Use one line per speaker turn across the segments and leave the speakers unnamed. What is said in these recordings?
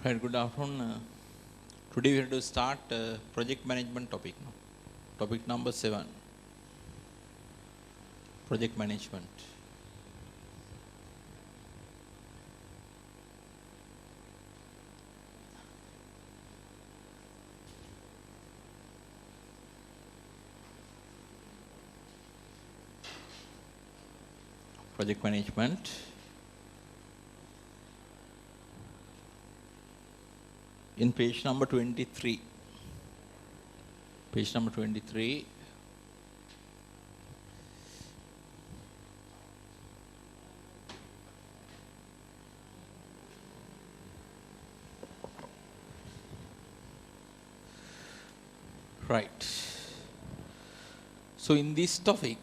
Right, good afternoon. Today we have to start project management topic. No? Topic number 7. Project management. Project management. In page number 23. Page number 23. Right. So in this topic,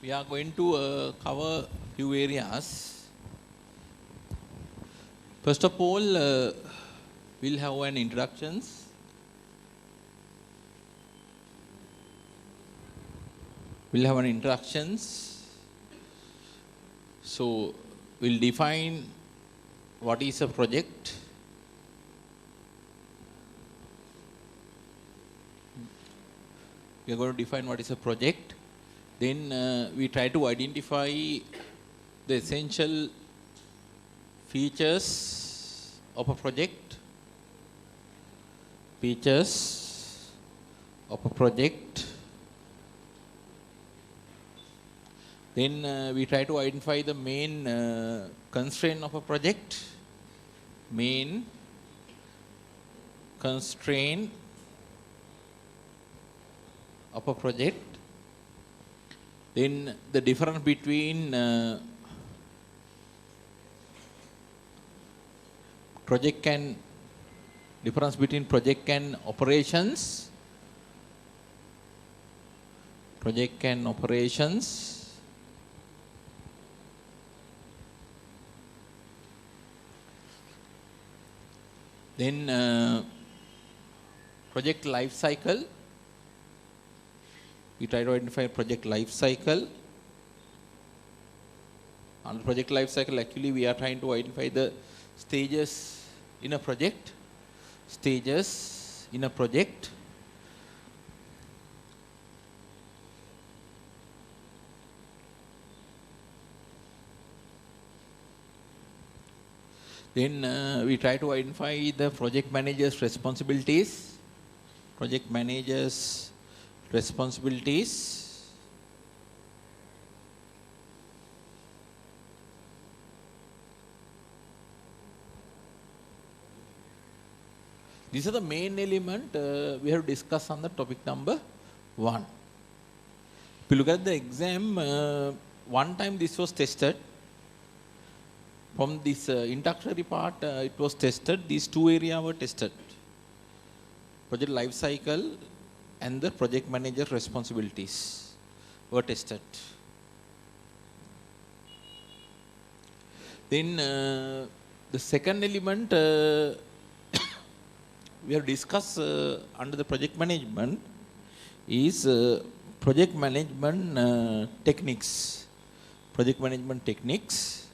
we are going to cover few areas. First of all, we'll have an introductions. We'll have an introductions. So we'll define what is a project. We are going to define what is a project. Then we try to identify the essential features of a project. Features of a project. Then we try to identify the main constraint of a project. Main constraint of a project. Then the difference between project and operations. Project and operations. Then project life cycle. We try to identify project life cycle. Under project life cycle, actually we are trying to identify the stages in a project. Stages in a project. Then we try to identify the project manager's responsibilities. Project manager's responsibilities. These are the main element we have discussed on the topic number 1. If you look at the exam, one time this was tested. From this introductory part, it was tested. These two areas were tested. Project life cycle and the project manager responsibilities were tested. Then the second element we have discussed under the project management is project management techniques. Project management techniques.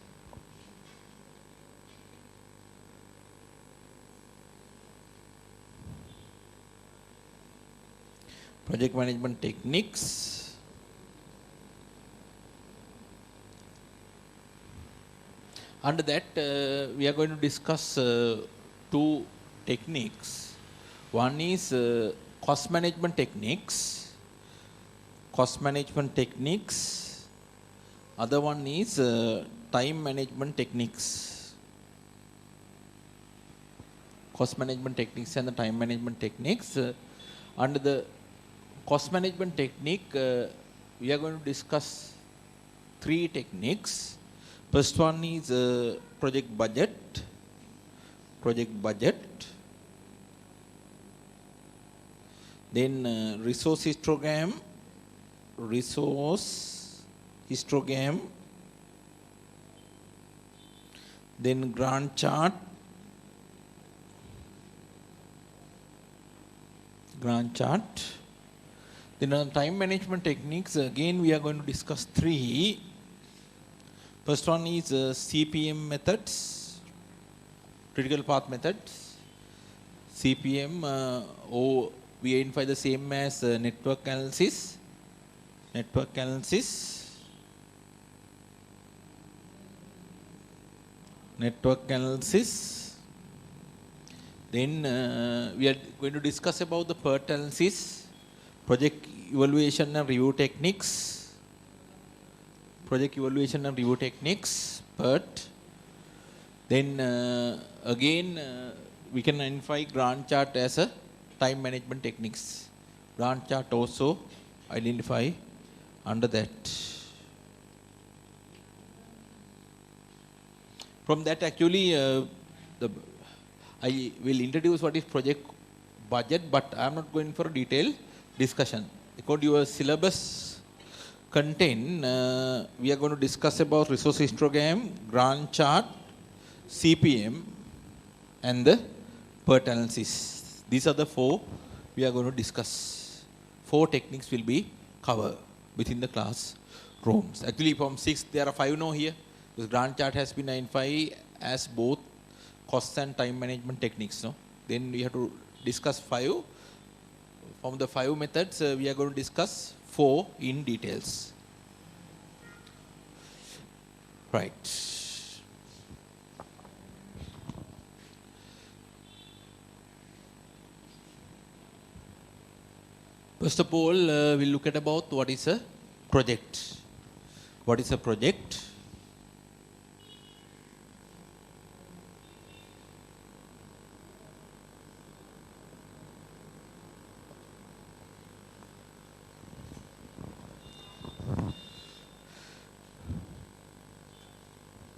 Project management techniques. Under that, we are going to discuss two techniques. One is cost management techniques. Cost management techniques. Other one is time management techniques. Cost management techniques and the time management techniques. Under the cost management technique, we are going to discuss 3 techniques. First one is project budget. Project budget. Then resource histogram. Resource histogram. Then Gantt chart. Gantt chart. Then on time management techniques, again we are going to discuss 3. First one is CPM methods. critical path methods, CPM, or we identify the same as network analysis. Network analysis. Network analysis. Then we are going to discuss about the PERT analysis, project evaluation and review techniques. Project evaluation and review techniques, PERT. Then again, we can identify Gantt chart as a time management techniques. Gantt chart also identify under that. From that actually, I will introduce what is project budget, but I am not going for a detailed discussion. According to your syllabus content, we are going to discuss about resource histogram, Gantt chart, CPM, and the PERT analysis. These are the four we are going to discuss. 4 techniques will be covered within the classrooms. Actually, from 6 there are 5 now here. This Gantt chart has been identified as both cost and time management techniques. No? Then we have to discuss 5. From the 5 methods, we are going to discuss 4 in details. Right. First of all, we'll look at about what is a project. What is a project?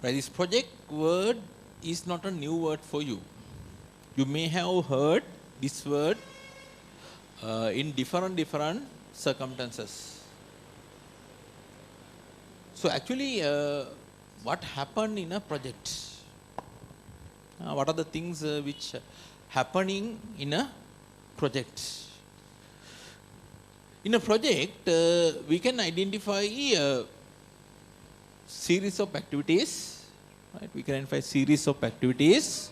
Right, this project word is not a new word for you. You may have heard this word in different circumstances. So actually, what happened in a project? What are the things which happening in a project? In a project, we can identify a series of activities. Right? We can identify series of activities,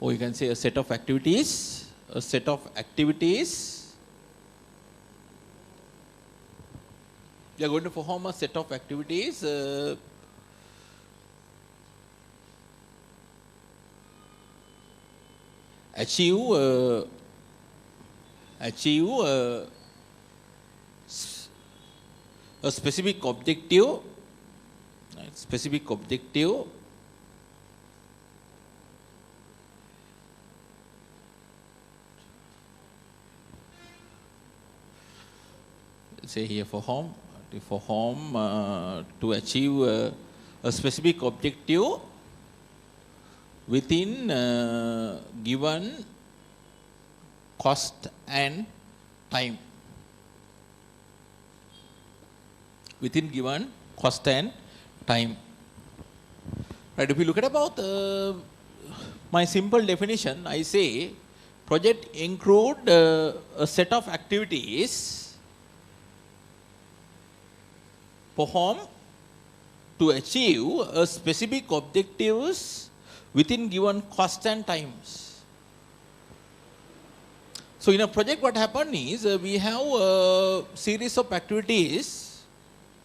or you can say a set of activities. A set of activities. We are going to perform a set of activities. Achieve a specific objective. Right? Specific objective. Say here for home, to achieve a specific objective within given cost and time. Within given cost and time. Right, if you look at about my simple definition, I say project include a set of activities perform to achieve a specific objectives within given cost and times. So in a project what happened is we have a series of activities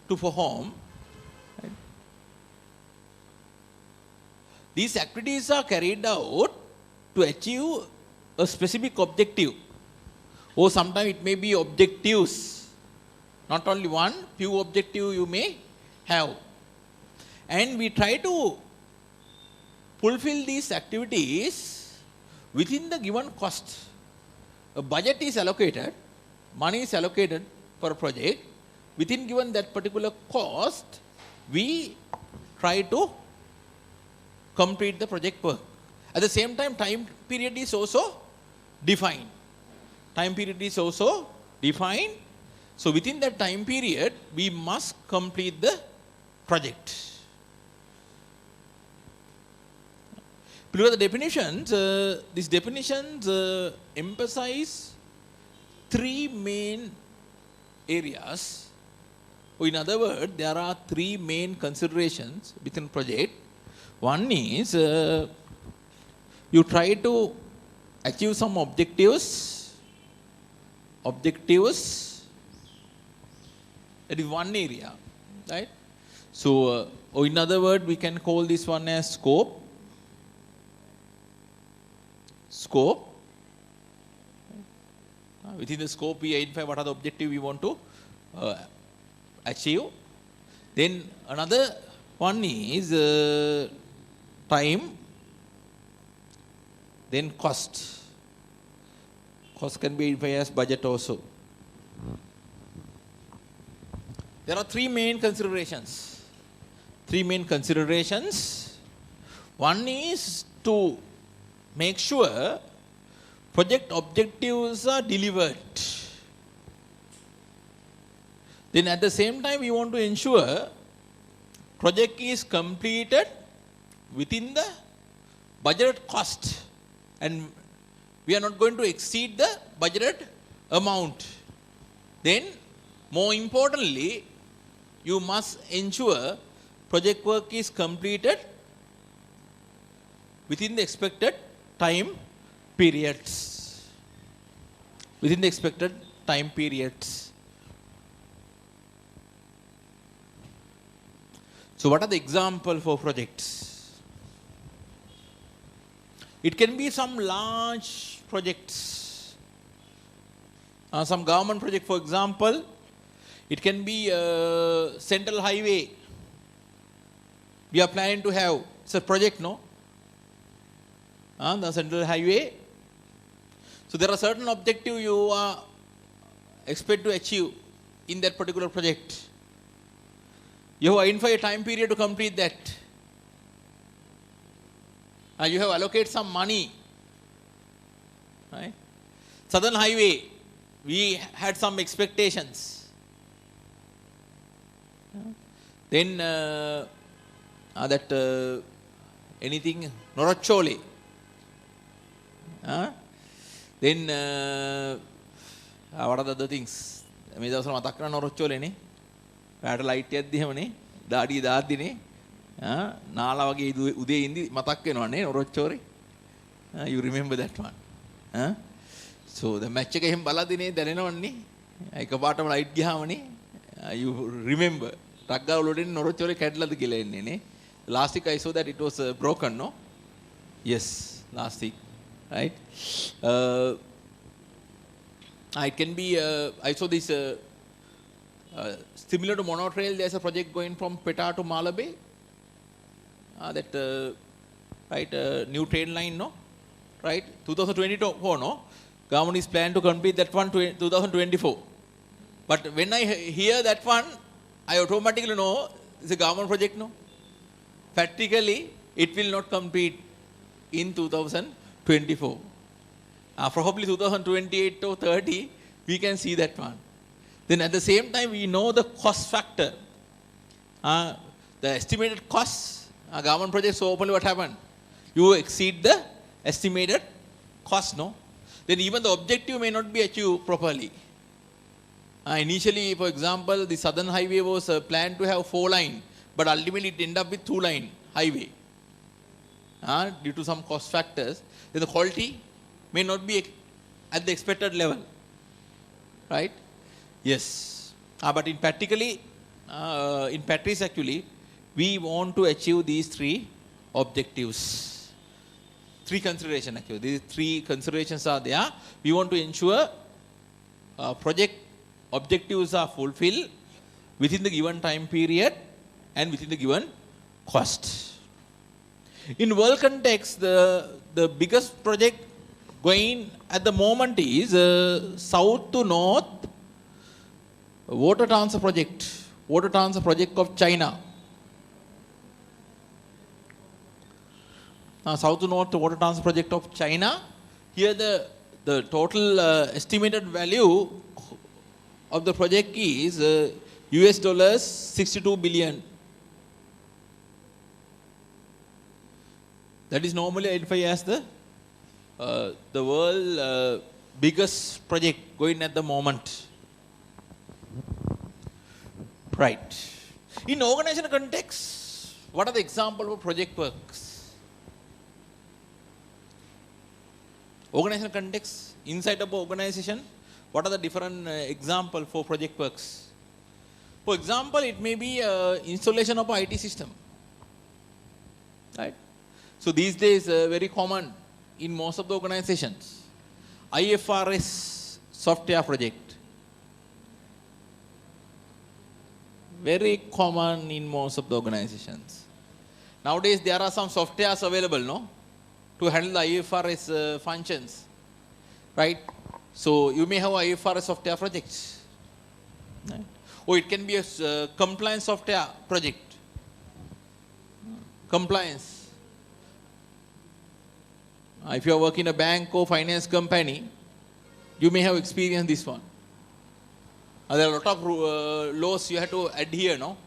to perform. Right? These activities are carried out to achieve a specific objective, or sometimes it may be objectives. Not only one, few objective you may have. And we try to fulfill these activities within the given cost. A budget is allocated, money is allocated for a project. Within given that particular cost, we try to complete the project work. At the same time, time period is also defined. Time period is also defined. So within that time period, we must complete the project. Below the definitions, these definitions emphasize 3 main areas. Or in other words, there are 3 main considerations within project. One is you try to achieve some objectives. That is one area, right? So, or in other words, we can call this one as scope. Within the scope, we identify what are the objectives we want to achieve. Then another one is time. Then cost. Cost can be identified as budget also. There are three main considerations. One is to make sure project objectives are delivered. Then at the same time, we want to ensure project is completed within the budgeted cost, and we are not going to exceed the budgeted amount. Then, more importantly, you must ensure project work is completed within the expected time periods. So what are the examples for projects? It can be some large projects. Some government project, for example. It can be Central Highway. We are planning to have, it's a project, no? The Central Highway. So there are certain objectives you are expect to achieve in that particular project. You have identified a time period to complete that. You have allocated some money. Right? Southern Highway, we had some expectations. Then anything Norachole. Then what are the other things? මේ දවස්වල මතක් කරන නොරොච්චෝලේනේ. රාට light එකක් දිහමනේ. දාඩිය දාද්දිනේ. නාලා වගේ උදේ ඉඳි මතක් වෙනවනේ නොරොච්චෝරේ. You remember that one. So the match එක එහෙම බලද්දිනේ දැනෙනවන්නේ. එකපාරටම ලයිට් ගියාමනේ. You remember. ටක් ගාලා උඩින් නොරොච්චෝරේ කැඩලාද කියලා එන්නේ නේ. Last week I saw that it was broken, no? Yes, last week. Right? It can be, I saw this, similar to monotrail, there's a project going from Peta to Malabe. New train line, no? Right? 2024, no? Government is planning to complete that one to 2024. But when I hear that one, I automatically know it's a government project, no? Practically, it will not complete in 2024. Probably 2028 or 30, we can see that one. Then at the same time, we know the cost factor. The estimated cost, government projects, so openly what happened? You exceed the estimated cost, no? Then even the objective may not be achieved properly. Initially, for example, the Southern Highway was planned to have 4 lines, but ultimately it ended up with 2-line highway. Due to some cost factors, then the quality may not be at the expected level. Right? Yes. But in practice actually, we want to achieve these 3 objectives. 3 considerations actually. These 3 considerations are there. We want to ensure project objectives are fulfilled within the given time period and within the given cost. In world context, the biggest project going at the moment is south to north water transfer project of China. South to north water transfer project of China. Here the total estimated value of the project is US dollars 62 billion. That is normally identified as the world biggest project going at the moment. Right. In organizational context, what are the examples of project works? Organizational context, inside of organization, what are the different example for project works? For example, it may be installation of IT system, right? So these days, very common in most of the organizations, IFRS software project. Very common in most of the organizations. Nowadays, there are some softwares available, no, to handle the IFRS functions, right? So you may have IFRS software projects, right? Or it can be a compliance software project. Compliance. If you are working in a bank or finance company, you may have experienced this one. There are a lot of laws you have to adhere, no?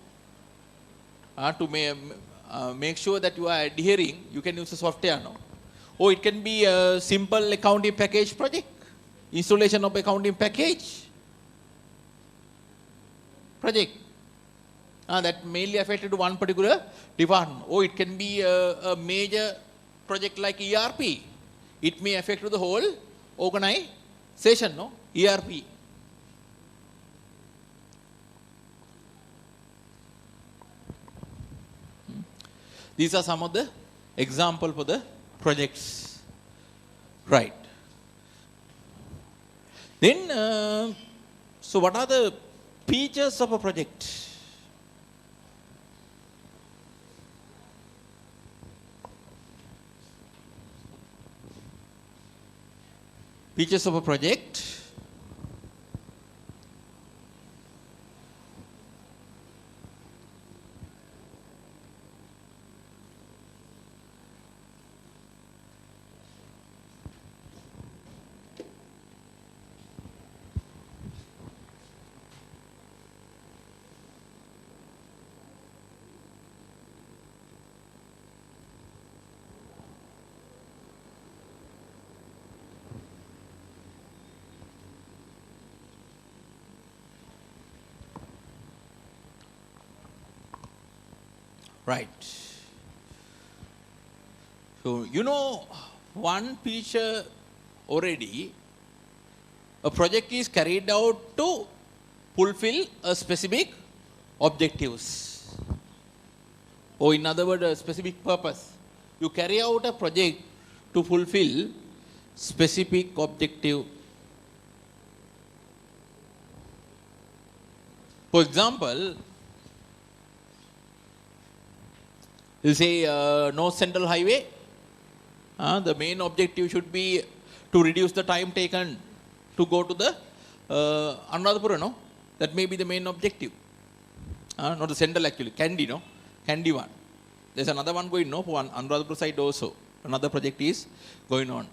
To make sure that you are adhering, you can use a software, no? Or it can be a simple accounting package project, installation of accounting package project that mainly affected one particular department. Or it can be a major project like ERP. It may affect the whole organization, no? ERP. These are some of the examples for the projects, right? Then, so what are the features of a project? Features of a project. Right. So, you know, one feature already, a project is carried out to fulfill a specific objectives. Or in other words, a specific purpose. You carry out a project to fulfill specific objective. For example, you say North Central Highway, the main objective should be to reduce the time taken to go to the Anuradhapura, no? That may be the main objective. Not the central actually, Kandy, no? Kandy one. There's another one going, no? For Anuradhapura side also. Another project is going on.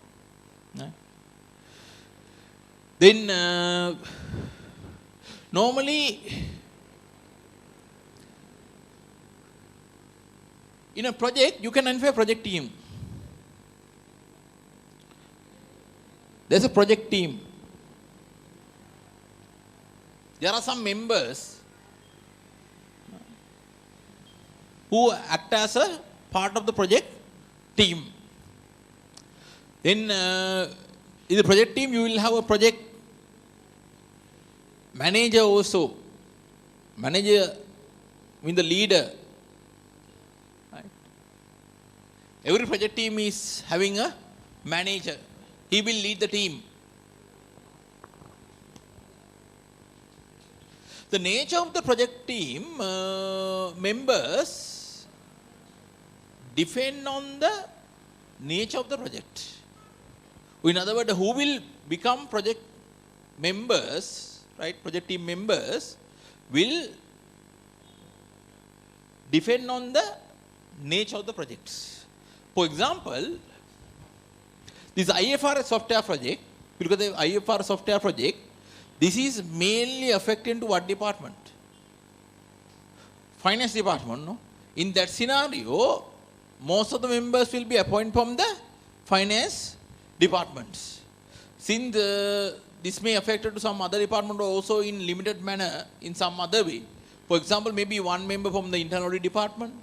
Then, normally, in a project, you can infer a project team. There's a project team. There are some members who act as a part of the project team. Then, in the project team, you will have a project manager also. Manager means the leader. Every project team is having a manager. He will lead the team. The nature of the project team members depend on the nature of the project. In other words, who will become project members, right? Project team members will depend on the nature of the projects. For example, this IFRS software project, because the IFRS software project, this is mainly affecting to what department? Finance department, no? In that scenario, most of the members will be appointed from the finance departments. Since this may affect to some other department also in limited manner in some other way. For example, maybe one member from the internal audit department,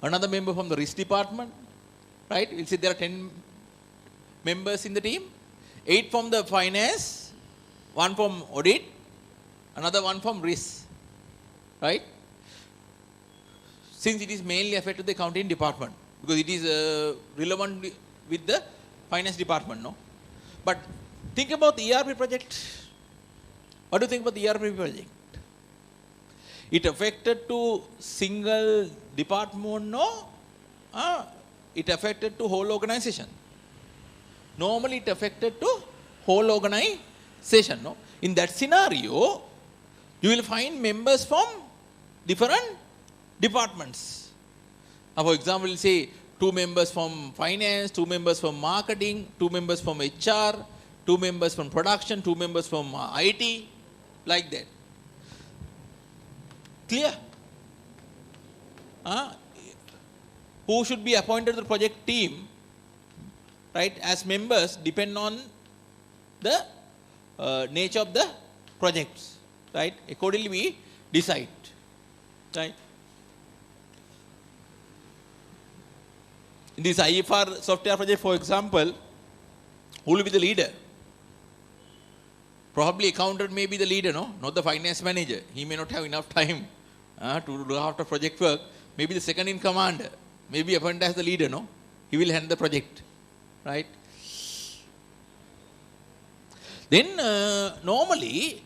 another member from the risk department, right? We'll say there are 10 members in the team, 8 from the finance, 1 from audit, another 1 from risk, right? Since it is mainly affected the accounting department, because it is relevant with the finance department, no? But think about the ERP project. What do you think about the ERP project? It affected to single department, no? It affected to whole organization. Normally it affected to whole organization, no? In that scenario, you will find members from different departments. For example, say 2 members from finance, 2 members from marketing, 2 members from HR, 2 members from production, 2 members from IT, like that. Clear? Who should be appointed to the project team, right, as members depend on the nature of the projects, right? Accordingly we decide, right? In this IFR software project, for example, who will be the leader? Probably accountant may be the leader, no? Not the finance manager. He may not have enough time to do after project work. Maybe the second in command, maybe appointed as the leader, no? He will handle the project, right? Then normally,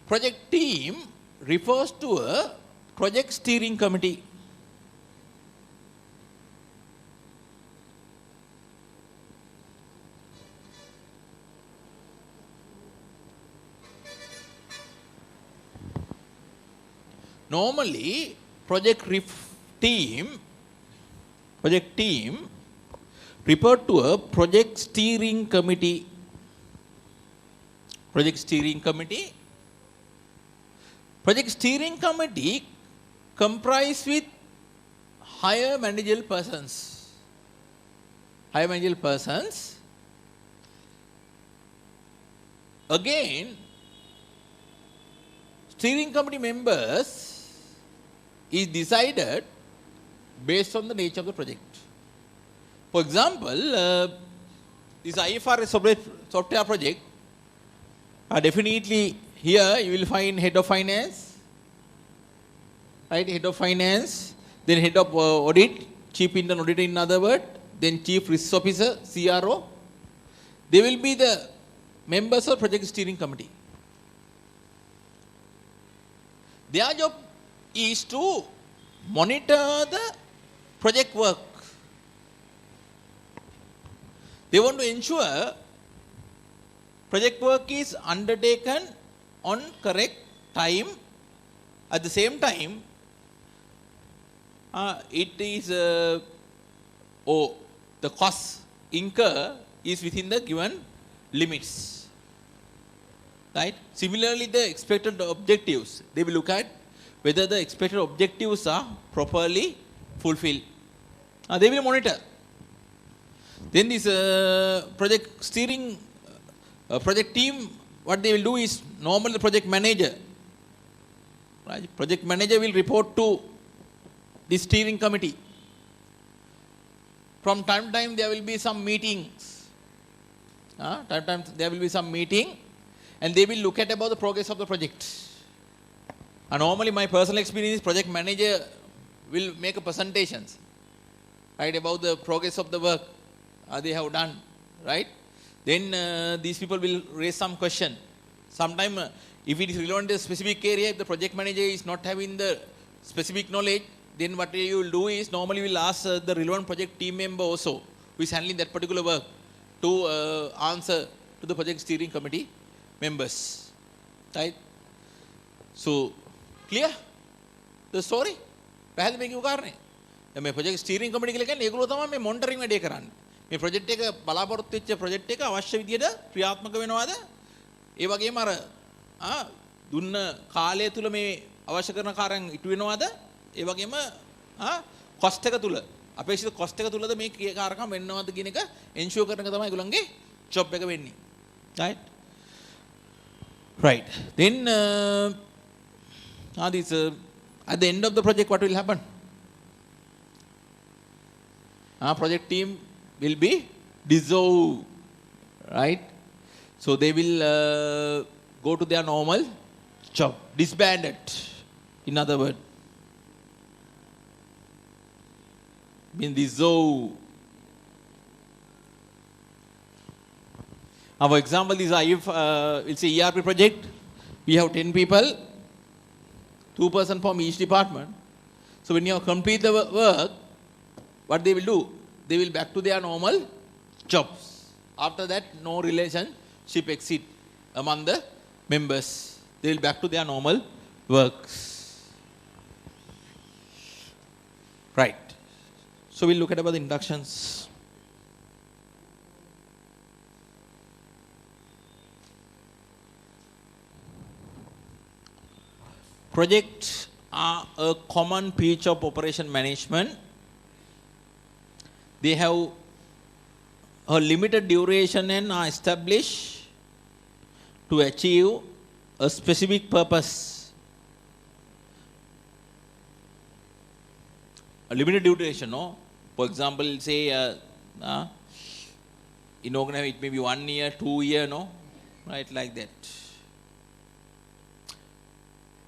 project team refers to a project steering committee. Normally, project team refer to a project steering committee. Project steering committee. Project steering committee comprised with higher managerial persons. Higher managerial persons. Again, steering committee members is decided based on the nature of the project. For example, this IFRS software project, definitely here you will find head of finance, right? Head of finance, then head of audit, chief internal auditor in other word, then chief risk officer, CRO. They will be the members of project steering committee. Their job is to monitor the project work. They want to ensure project work is undertaken on correct time. At the same time, it is the cost incur is within the given limits, right? Similarly, the expected objectives, they will look at whether the expected objectives are properly fulfilled. They will monitor. Then this project steering project team, what they will do is, normally the project manager, right? Project manager will report to the steering committee. From time to time there will be some meetings. Time to time there will be some meeting, and they will look at about the progress of the project. And normally my personal experience is project manager will make a presentations, right, about the progress of the work they have done, right? Then these people will raise some question. Sometime if it is relevant to a specific area, if the project manager is not having the specific knowledge, then what you will do is normally you will ask the relevant project team member also who is handling that particular work to answer to the project steering committee members, right? So clear the story? පැහැදිලි මේ කිව්ව කාරණේ. දැන් මේ project steering කමිටි කියලා කියන්නේ ඒගොල්ලෝ තමයි මේ මොනිටරින් වැඩේ කරන්නේ. මේ ප්‍රොජෙක්ට් එක බලාපොරොත්තු වෙච්ච ප්‍රොජෙක්ට් එක අවශ්‍ය විදියට ක්‍රියාත්මක වෙනවද? ඒ වගේම අර දුන්න කාලය තුල මේ අවශ්‍ය කරන කාර්යයන් ඉටු වෙනවද? ඒ වගේම කොස්ට් එක තුල අපේක්ෂිත කොස්ට් එක තුලද මේ ක්‍රියාකාරකම් වෙන්නවද කියන එක එන්ෂුවර් කරන එක තමයි ඒගොල්ලන්ගේ ජොබ් එක වෙන්නේ. Right. Then this at the end of the project, what will happen? Project team will be dissolved, right? So they will go to their normal job, disbanded, in other words. Been dissolved. Our example is it's a ERP project. We have 10 people, 2% from each department. So when you complete the work, what they will do? They will back to their normal jobs. After that, no relationship exist among the members. They will back to their normal works. Right. So we'll look at about the inductions. Projects are a common feature of operation management. They have a limited duration and are established to achieve a specific purpose. A limited duration, no? For example, say, in organization it may be 1 year, 2 year, no? Right, like that.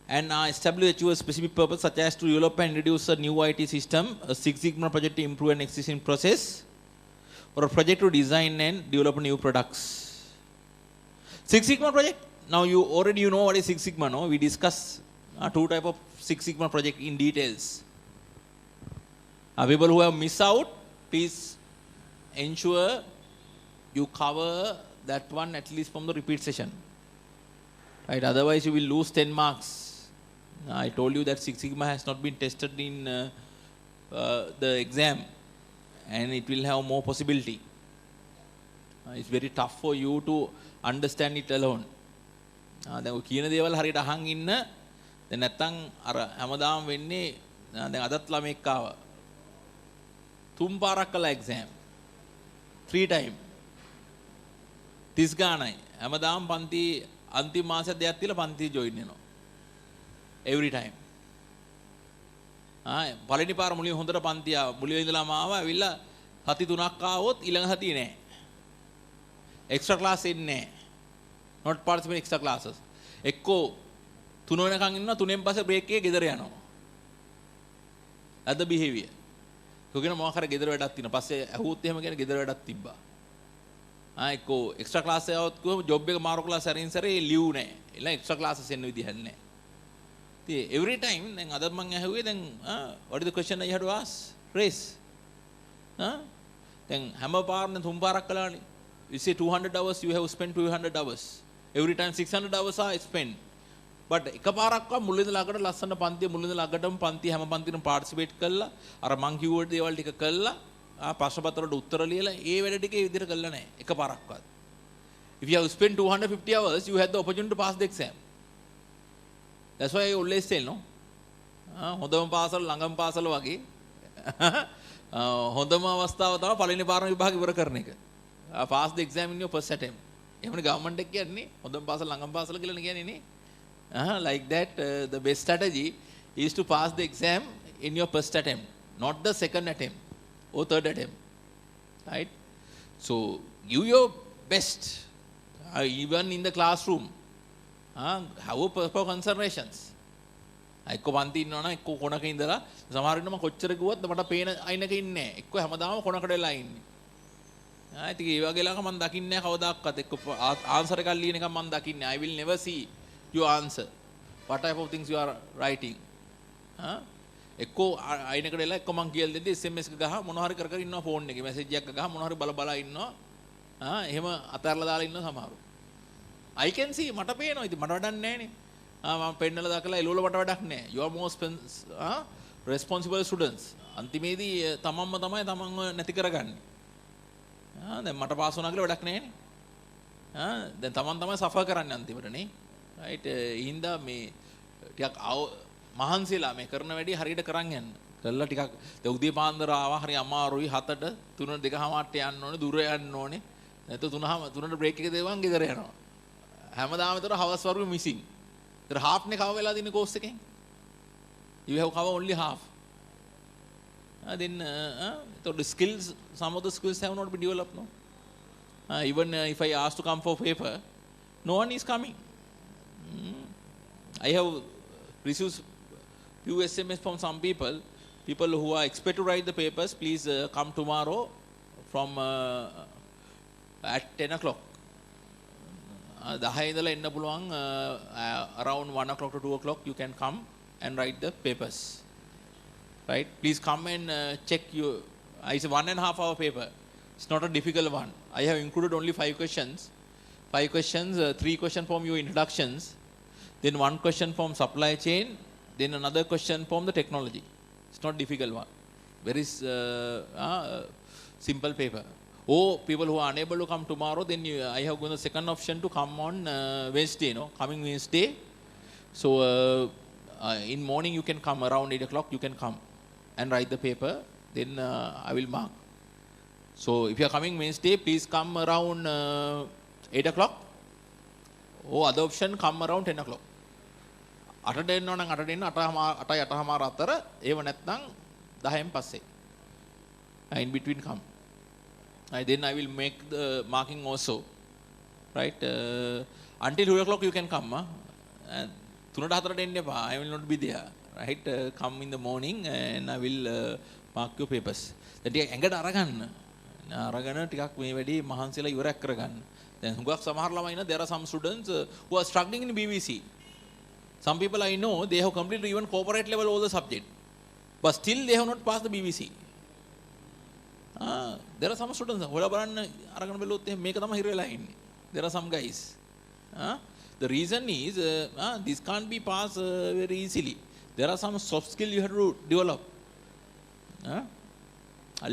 And establish a specific purpose, such as to develop and introduce a new IT system, a Six Sigma project to improve an existing process, or a project to design and develop new products. Six Sigma project, now you already know what is Six Sigma, no? We discuss two types of Six Sigma project in details. People who have missed out, please ensure you cover that one at least from the repeat session. Right? Otherwise, you will lose 10 marks. I told you that Six Sigma has not been tested in the exam, and it will have more possibility. It's very tough for you to understand it alone. දැන් ඔය කියන දේවල් හරියට අහන් ඉන්න දැන් නැත්තම් අර හැමදාම වෙන්නේ දැන් අදත් ළමෙක් ආවා. තුන් පාරක් කළා exam. 3 time. 30 ගානයි. හැමදාම පන්ති අන්තිම මාසෙ දෙයක් තියලා පන්ති ජොයින් වෙනවා. Every time. පළවෙනි පාර මුලින් හොඳට පන්ති ආවා. මුලින් ඉඳලාම ආවා. ඇවිල්ලා සති 3ක් ආවොත් ඊළඟ සතියේ නෑ. එක්ස්ට්‍රා ක්ලාස් එන්නේ නෑ. not participate extra classes. එක්කෝ 3 වෙනකන් ඉන්නවා 3න් පස්සේ බ්‍රේක් එකේ ගෙදර යනවා. That's the behavior. කොගෙන මොකක් හරි ගෙදර වැඩක් තියෙනවා. පස්සේ ඇහුවොත් එහෙම කියන ගෙදර වැඩක් තිබ්බා. එක්කෝ එක්ස්ට්‍රා ක්ලාස් එකවත් කිව්වම ජොබ් එක මාරු කළා සැරින් සැරේ ලියු නෑ. එලා එක්ස්ට්‍රා ක්ලාසස් එන්න විදිහක් නෑ. ඉතින් every time දැන් අද මම ඇහුවේ දැන් what is the question I had to ask? Race. දැන් හැම පාරම 3 පාරක් කළානේ. You say 200 hours, you have spent 200 hours. Every time 600 hours are spent. But එකපාරක්වත් මුලින් ඉඳලා අගට ලස්සන පන්තිය මුලින් ඉඳලා අගටම පන්තිය හැම පන්තියෙම පාටිසිපේට් කළා. අර මං කිව්ව දේවල් ටික කළා. ප්‍රශ්න පත්‍ර වලට උත්තර ලියලා ඒ වැඩ ටික ඒ විදිහට කළා නැහැ. එකපාරක්වත්. If you have spent 250 hours, you had the opportunity to pass the exam. That's why I always tell, no? හොඳම පාසල ළඟම පාසල වගේ හොඳම අවස්ථාව තමයි පළවෙනි පාරම විභාග ඉවර කරන එක. Pass the exam in your first attempt. එහෙමනේ ගවර්න්මන්ට් එක කියන්නේ හොඳම පාසල ළඟම පාසල කියලානේ කියන්නේ නේ. Like that, the best strategy is to pass the exam in your first attempt, not the second attempt or third attempt. Right? So, give your best, even in the classroom. Have a proper considerations. එක්ක පන්ති ඉන්නවනම් එක්ක කොනක ඉඳලා සමහර වෙලාවට මම කොච්චර කිව්වත් මට පේන අයිනක ඉන්නේ නැහැ. එක්ක හැමදාම කොනකට වෙලා ඉන්නේ. ඉතින් ඒ වගේ ලාක මම දකින්නේ නැහැ කවදාවත්. එක්ක ආන්සර් එකක් ලියන එක මම දකින්නේ. I will never see your answer. What type of things you are writing? එක්කෝ අයිනකට වෙලා එක්ක මං කියලා දෙද්දි SMS එක ගහ මොනවා හරි කර කර ඉන්නවා ෆෝන් එකේ. මැසේජ් එකක් ගහ මොනවා හරි බල බල ඉන්නවා. එහෙම අතහැරලා දාලා ඉන්නවා සමහරව. I can see මට පේනවා. ඉතින් මට වැඩක් නැහැනේ. මම පෙන්නලා දාකලා එළවල මට වැඩක් නැහැ. You are most responsible students. අන්තිමේදී තමන්ම තමයි තමන්ව නැති කරගන්නේ. දැන් මට පාස් වුණා කියලා වැඩක් නැහැනේ. දැන් තමන් තමයි සෆර් කරන්නේ අන්තිමට නේ. right හින්දා මේ ටිකක් මහන්සිලා මේ කරන වැඩේ හරියට කරන් යන්න. කළා ටිකක් දැන් උදේ පාන්දර ආවා හරි අමාරුයි 7ට 3 2:00ට යන්න ඕනේ දුර යන්න ඕනේ. නැත්නම් 3ට බ්‍රේක් එක දෙවන් ගෙදර යනවා. හැමදාම විතර හවස් වරුවේ මිසින්. ඒතර half නේ කව වෙලා දින කෝස් එකෙන්. You have cover only half. So the skills, some of the skills have not been developed. No? Even if I ask to come for paper, no one is coming. I have received few SMS from some people who are expect to write the papers, please come tomorrow from at 10 o'clock. 10 ඉඳලා එන්න පුළුවන් around 1 o'clock to 2 o'clock you can come and write the papers. Right? Please come and check you. It's a 1.5 hour paper. It's not a difficult one. I have included only 5 questions. 5 questions, 3 questions from your introductions, then 1 question from supply chain, then another question from the technology. It's not difficult one. Very simple paper. Or people who are unable to come tomorrow, then I have got the second option to come on Wednesday, coming Wednesday. So in morning you can come around 8 o'clock, you can come and write the paper, then I will mark. So if you are coming Wednesday, please come around 8 o'clock. Or other option, come around 10 o'clock. අටට එන්නවා නම් අටට එන්න 8:00 අතර ඒව නැත්නම් 10න් පස්සේ. In between come. Then I will make the marking also. Right? Until 2 o'clock you can come. 3:00 එන්න එපා. I will not be there. Right? Come in the morning and I will mark your papers. දැන් ටික ඇඟට අරගන්න. අරගෙන ටිකක් මේ වැඩි මහන්සිලා ඉවරයක් කරගන්න. දැන් හුඟක් සමහර ළමයි ඉන්න there are some students who are struggling in BBC. Some people I know, they have completed even corporate level all the subject, but still they have not passed the BBC. There are some students හොලා බලන්න අරගෙන බැලුවොත් එහෙනම් මේක තමයි හිර වෙලා ඉන්නේ. There are some guys. The reason is this can't be passed very easily. There are some soft skill you have to develop.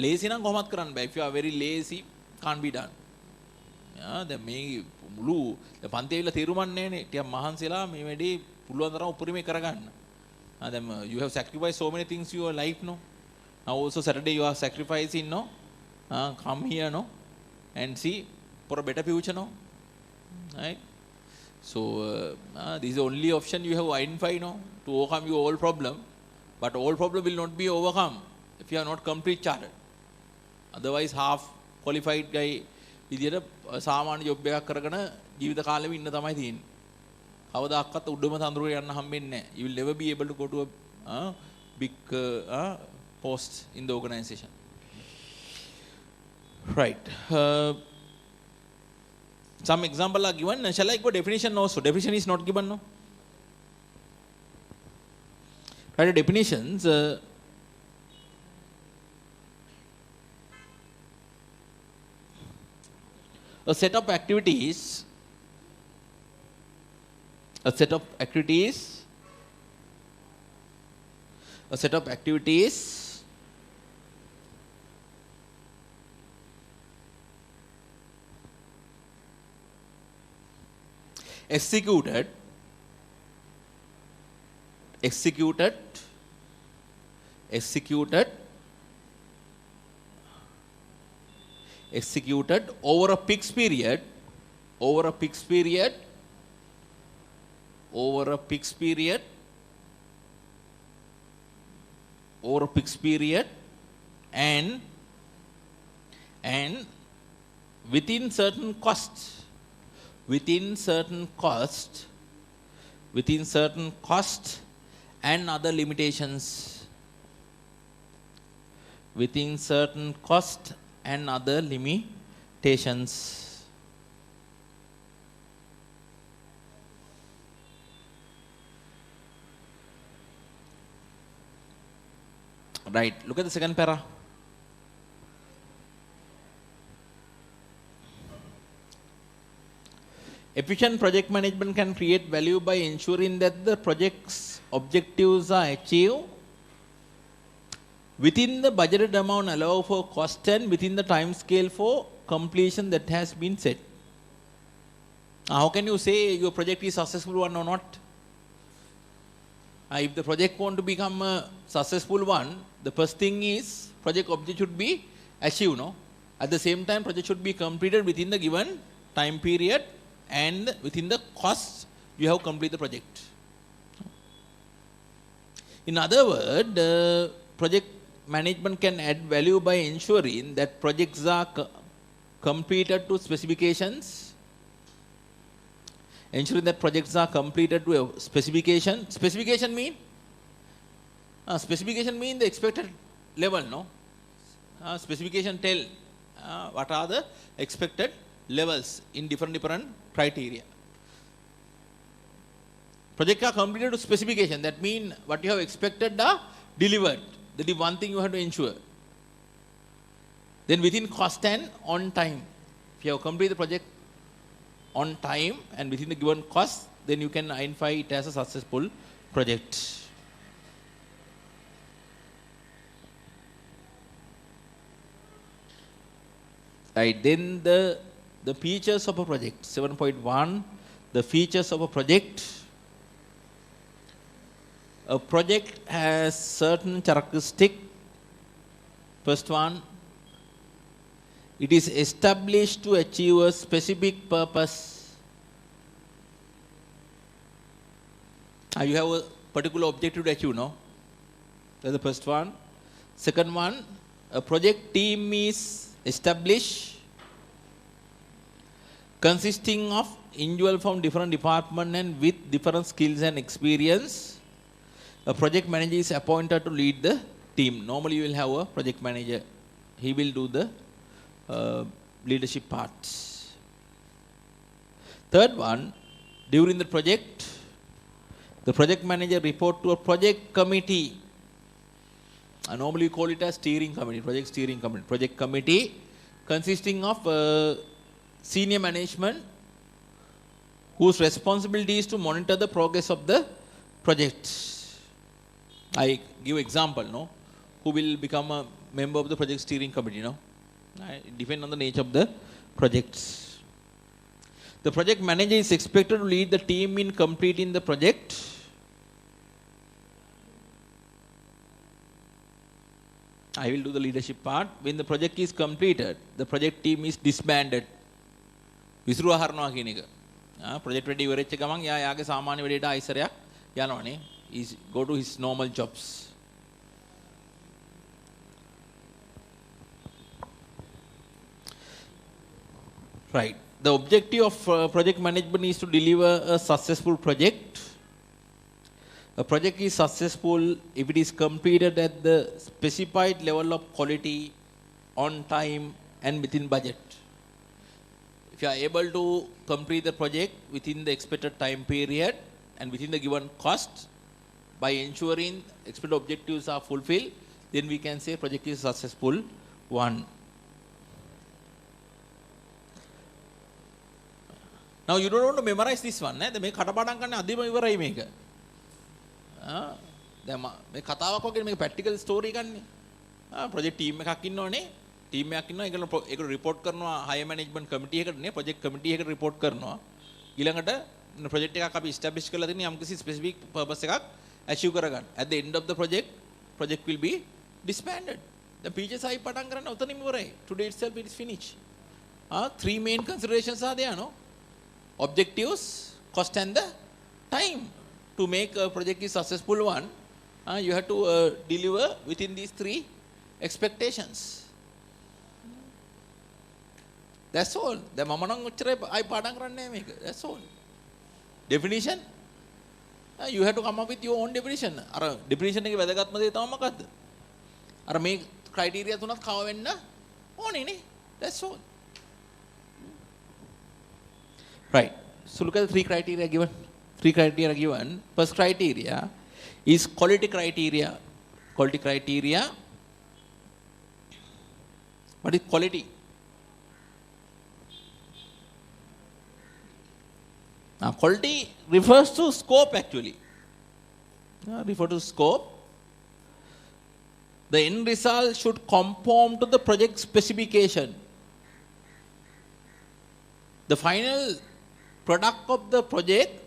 Lazy නම් කොහොමත් කරන්න බෑ. If you are very lazy, can't be done. දැන් මේ මුළු පන්ති ඇවිල්ලා තීරුමක් නැහැනේ. ටිකක් මහන්සිලා මේ වැඩේ පුළුවන් තරම් උපරිමේ කරගන්න. Then you have sacrificed so many things in your life, no? Now also Saturday you are sacrificing, no? Come here, no? And see for a better future, no? Right? So this is the only option you have identified, no? To overcome your all problem. But all problem will not be overcome if you are not complete chartered. Otherwise half qualified guy විදියට සාමාන්‍ය job එකක් කරගෙන ජීවිත කාලෙම ඉන්න තමයි තියෙන්නේ. කවදාකවත් උඩම තඳුරේ යන්න හම්බෙන්නේ නැහැ. You will never be able to go to a big post in the organization. Right. Some example are given. Shall I go definition also? Definition is not given, no? Right, definitions. A set of activities executed over a fixed period and within certain costs and other limitations. Within certain cost and other limitations. Right, look at the second para. Efficient project management can create value by ensuring that the project's objectives are achieved within the budgeted amount allowed for cost and within the time scale for completion that has been set. How can you say your project is successful one or not? If the project want to become a successful one, the first thing is project object should be achieved, no? At the same time, project should be completed within the given time period and within the cost you have completed the project. In other words, project management can add value by ensuring that projects are completed to specifications. Ensuring that projects are completed to a specification. Specification mean the expected level, no? Specification tell what are the expected levels in different criteria. Project are completed to specification. That means what you have expected are delivered. That is one thing you have to ensure. Then within cost and on time. If you have completed the project on time and within the given cost, then you can identify it as a successful project. Right, then the features of a project. 7.1, the features of a project. A project has certain characteristic. First one, it is established to achieve a specific purpose. You have a particular objective to achieve, no? That's the first one. Second one, a project team is established consisting of individuals from different departments and with different skills and experience. A project manager is appointed to lead the team. Normally you will have a project manager. He will do the leadership parts. Third one, during the project manager report to a project committee. Normally we call it a steering committee, project steering committee. Project committee consisting of senior management whose responsibility is to monitor the progress of the project. I give example, no? Who will become a member of the project steering committee, no? It depends on the nature of the projects. The project manager is expected to lead the team in completing the project. I will do the leadership part. When the project is completed, the project team is disbanded. විසිරුවා හරනවා කියන එක. project ready ඉවරෙච්ච ගමන් යා යාගේ සාමාන්‍ය වැඩේට ආයිසරයක් යනවනේ. He go to his normal jobs. Right. The objective of project management is to deliver a successful project. A project is successful if it is completed at the specified level of quality, on time and within budget. If you are able to complete the project within the expected time period and within the given cost, by ensuring expected objectives are fulfilled, then we can say project is a successful one. Now you don't want to memorize this one. මේ කටපාඩම් කරන්න අදිම ඉවරයි මේක. දැන් මේ කතාවක් වගේ මේක ප්‍රැක්ටිකල් ස්ටෝරි එකන්නේ. ප්‍රොජෙක්ට් ටීම් එකක් ඉන්නෝනේ. ටීම් එකක් ඉන්නවා. ඒකට රිපෝට් කරනවා හයර් මැනේජ්මන්ට් කමිටි එකට නේ ප්‍රොජෙක්ට් කමිටි එකට රිපෝට් කරනවා. ඊළඟට ප්‍රොජෙක්ට් එකක් අපි ස්ටැබ්ලිෂ් කරලා තියෙන යම්කිසි ස්පෙસિෆික් පර්පස් එකක් achieve කරගන්න. At the end of the project will be disbanded. The features I පටන් කරන්න උතනින් ඉවරයි. Today itself it is finished. Three main considerations are there, no? Objectives, cost and the time. To make a project is successful one, you have to deliver within these three expectations. That's all. The මම නම් ඔච්චරයි I පාඩම් කරන්නේ මේක. That's all. Definition. You have to come up with your own definition. අර definition එකේ වැදගත්ම දේ තමයි මොකද්ද? අර මේ criteria තුනක් කව වෙන්න ඕනේ නේ. That's all. Right. So look at the three criteria given. First criteria is quality criteria. Quality criteria. What is quality? Now quality refers to scope actually. Refer to scope. The end result should conform to the project specification. The final product of the project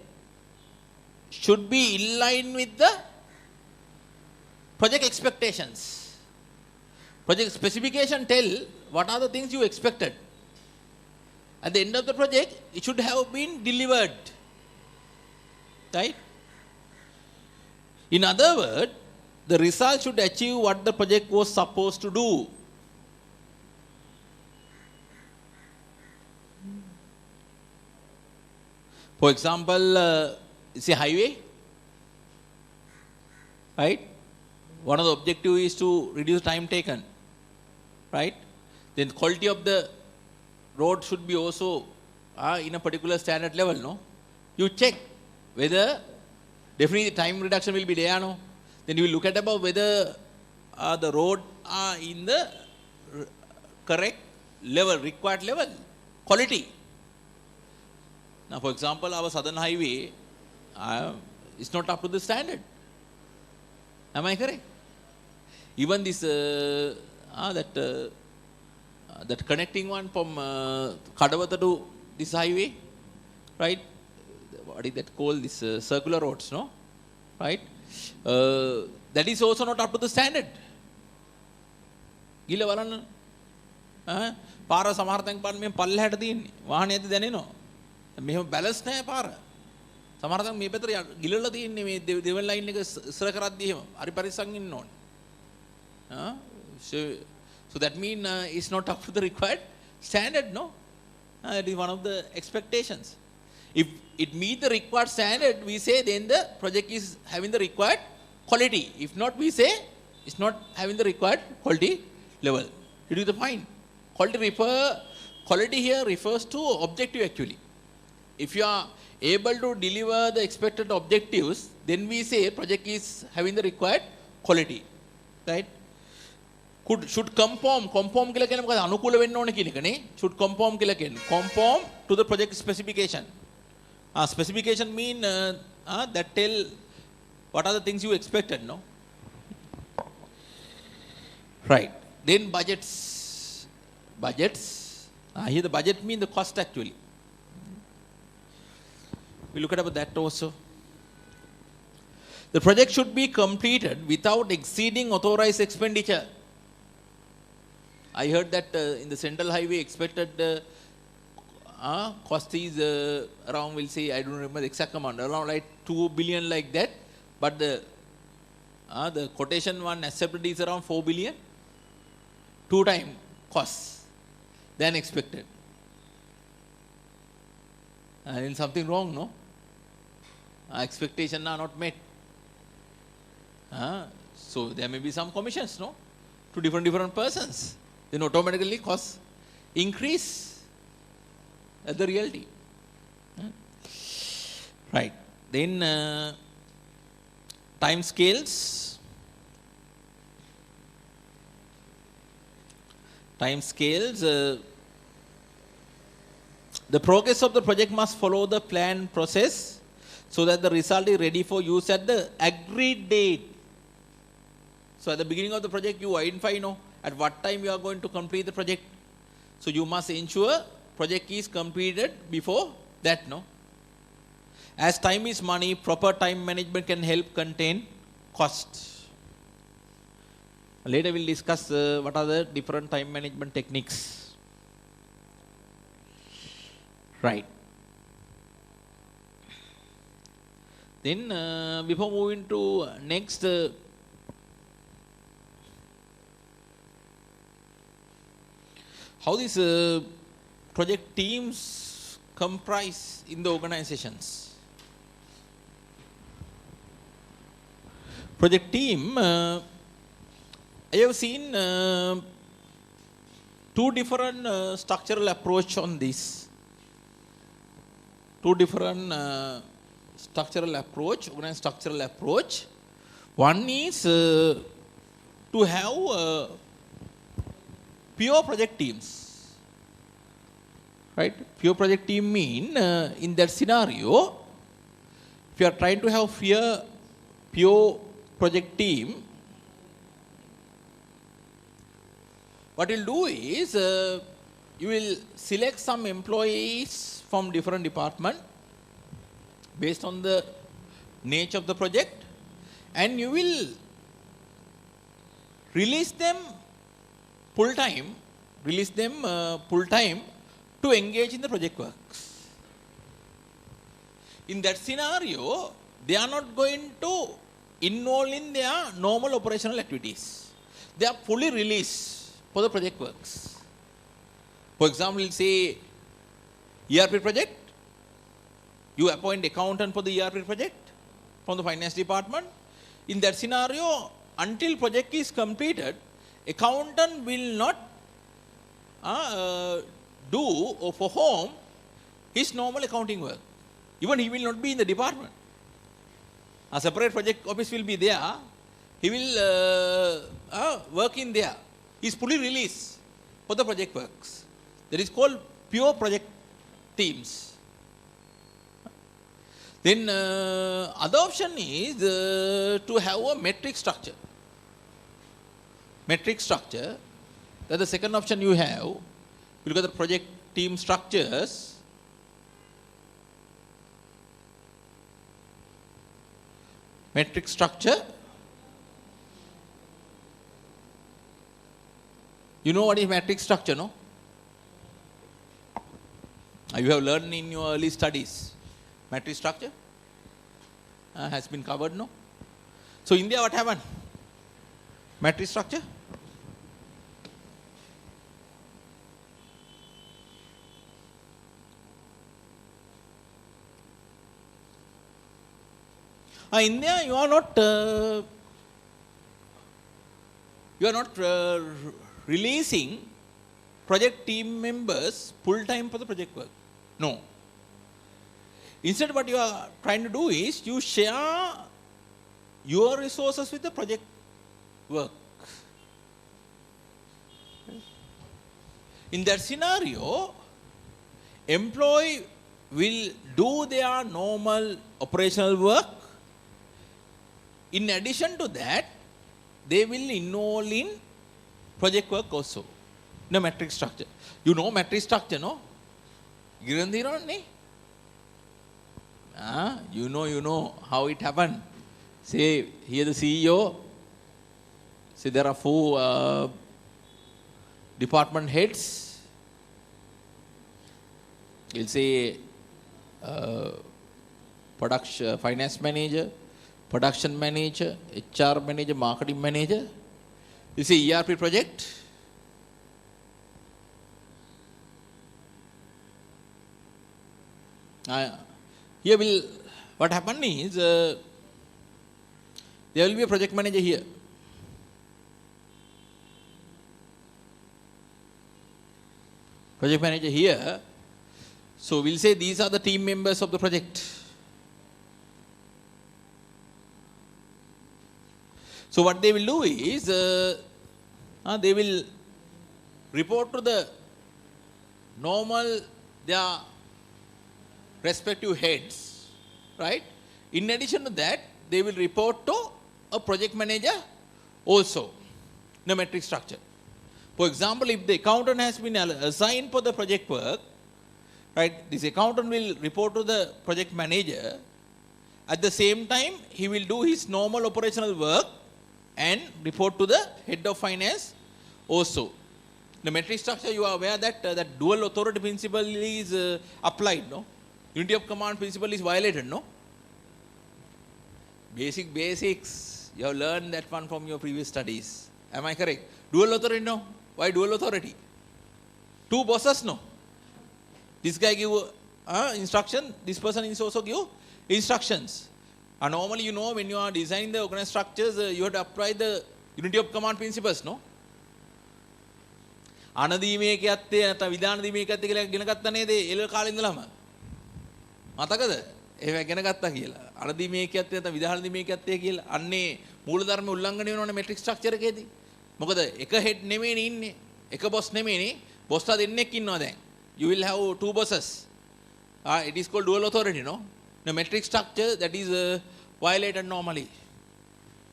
should be in line with the project expectations. Project specification tell what are the things you expected. At the end of the project, it should have been delivered. Right? In other words, the result should achieve what the project was supposed to do. For example, it's a highway, right? One of the objectives is to reduce time taken, right? Then quality of the road should be also in a particular standard level, no? You check whether definitely time reduction will be there, no? Then you will look at about whether the road are in the correct level, required level, quality. Now, for example, our southern highway is not up to the standard. Am I correct? Even this that connecting one from Kadawatha to this highway, right? What is that called? This circular roads, no? Right? That is also not up to the standard. ගිල බලන්න. පාර සමහර තැන් පාර මේ පල්ලෙහාට තියෙන්නේ. වාහනේ ඇද්ද දැනෙනවා. මෙහෙම බැලන්ස් නැහැ පාර. සමහර තැන් මේ පැත්තට ගිලලා තියෙන්නේ මේ දෙවන ලයින් එක ඉස්සර කරද්දී එහෙම. හරි පරිස්සම් ඉන්න ඕනේ. So that means it's not up to the required standard, no? It is one of the expectations. If it meets the required standard, we say then the project is having the required quality. If not, we say it's not having the required quality level. You do the point. Quality here refers to objective actually. If you are able to deliver the expected objectives, then we say project is having the required quality, right? Should conform කියලා කියන්නේ මොකද අනුකූල වෙන්න ඕනේ කියන එක නේ. Should conform කියලා කියන්නේ conform to the project specification. Specification mean that tell what are the things you expected, no? Right. Then budgets. Here the budget mean the cost actually. We look at about that also. The project should be completed without exceeding authorized expenditure. I heard that in the central highway expected cost is around, we'll say, I don't remember the exact amount, around like 2 billion like that. But the quotation one accepted is around 4 billion. 2 times cost than expected. And something wrong, no? Expectations are not met. So there may be some commissions, no? To different persons. Then automatically costs increase at the reality. Right. Then time scales. The progress of the project must follow the planned process so that the result is ready for use at the agreed date. So at the beginning of the project, you identify, at what time you are going to complete the project. So you must ensure project is completed before that, no? As time is money, proper time management can help contain cost. Later we'll discuss what are the different time management techniques. Right. Then before moving to next, how these project teams comprise in the organizations. Project team, I have seen 2 different structural approach on this. 2 different organized structural approach. One is to have pure project teams, right? Pure project team mean in that scenario, if you are trying to have pure project team, what you'll do is you will select some employees from different department based on the nature of the project, and you will release them full time to engage in the project works. In that scenario, they are not going to involved in their normal operational activities. They are fully released for the project works. For example, say ERP project, you appoint accountant for the ERP project from the finance department. In that scenario, until project is completed, accountant will not do or perform his normal accounting work. Even he will not be in the department. A separate project office will be there. He will work in there. He is fully released for the project works. That is called pure project teams. Then other option is to have a metric structure. Metric structure. That's the second option you have. You look at the project team structures. Metric structure. You know what is metric structure, no? You have learned in your early studies. Metric structure has been covered, no? So India, what happened? Metric structure. India, you are not releasing project team members full time for the project work. No. Instead, what you are trying to do is you share your resources with the project work. In that scenario, employee will do their normal operational work. In addition to that, they will involve in project work also. No metric structure. You know metric structure, no? You know how it happened. Say, here the CEO, say there are 4 department heads. He'll say production, finance manager, production manager, HR manager, marketing manager. You see ERP project. Here will, what happened is, there will be a project manager here. Project manager here. So we'll say these are the team members of the project. So what they will do is, they will report to the normal, their respective heads, right? In addition to that, they will report to a project manager also, in a metric structure. For example, if the accountant has been assigned for the project work, right, this accountant will report to the project manager. At the same time, he will do his normal operational work and report to the head of finance also. The metric structure, you are aware that that dual authority principle is applied, no? Unity of command principle is violated, no? Basics. You have learned that one from your previous studies. Am I correct? Dual authority, no? Why dual authority? 2 bosses, no? This guy give instruction, this person is also give instructions. And normally, you know, when you are designing the organized structures, you have to apply the unity of command principles, no? අනදීමේ කියත්තේ නැත්නම් විධාන දීමේ කියත්තේ කියලා ඉගෙන ගත්තා නේද එළ කාලේ ඉඳලම මතකද ඒව ඉගෙන ගත්තා කියලා අනදීමේ කියත්තේ නැත්නම් විධාන දීමේ කියත්තේ කියලා අන්නේ මූලධර්ම උල්ලංඝනය වෙනවනේ මෙට්‍රික් ස්ට්‍රක්චර් එකේදී මොකද එක හෙඩ් නෙමෙයිනේ ඉන්නේ එක බොස් නෙමෙයිනේ බොස්ලා දෙන්නෙක් ඉන්නවා දැන් you will have 2 bosses it is called dual authority, no? The metric structure that is violated normally,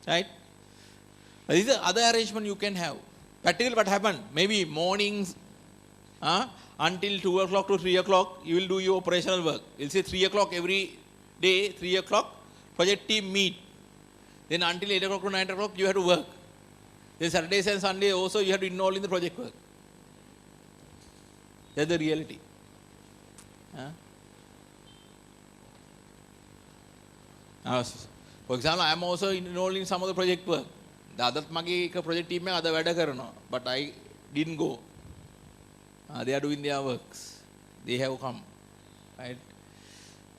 right? This is the other arrangement you can have. Practically what happened, maybe mornings until 2 o'clock to 3 o'clock, you will do your operational work. You'll say 3 o'clock every day, 3 o'clock, project team meet. Then until 8 o'clock to 9 o'clock, you have to work. Then Saturdays and Sunday also, you have to involve in the project work. That's the reality. For example, I am also enrolled in some of the project work. The other project team other වැඩ කරනවා, but I didn't go. They are doing their works. They have come, right?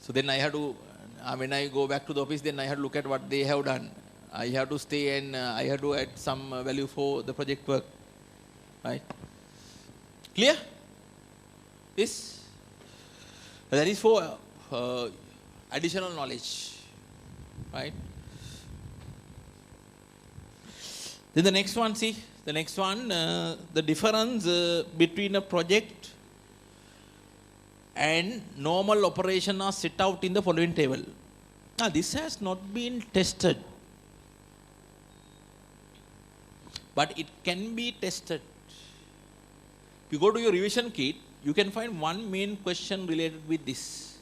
So then I have to, when I go back to the office, then I have to look at what they have done. I have to stay and I have to add some value for the project work, right? Clear? This? That is for additional knowledge, right? Then the next one, see, the next one, the difference between a project and normal operation are set out in the following table. Now, this has not been tested, but it can be tested. If you go to your revision kit, you can find one main question related with this.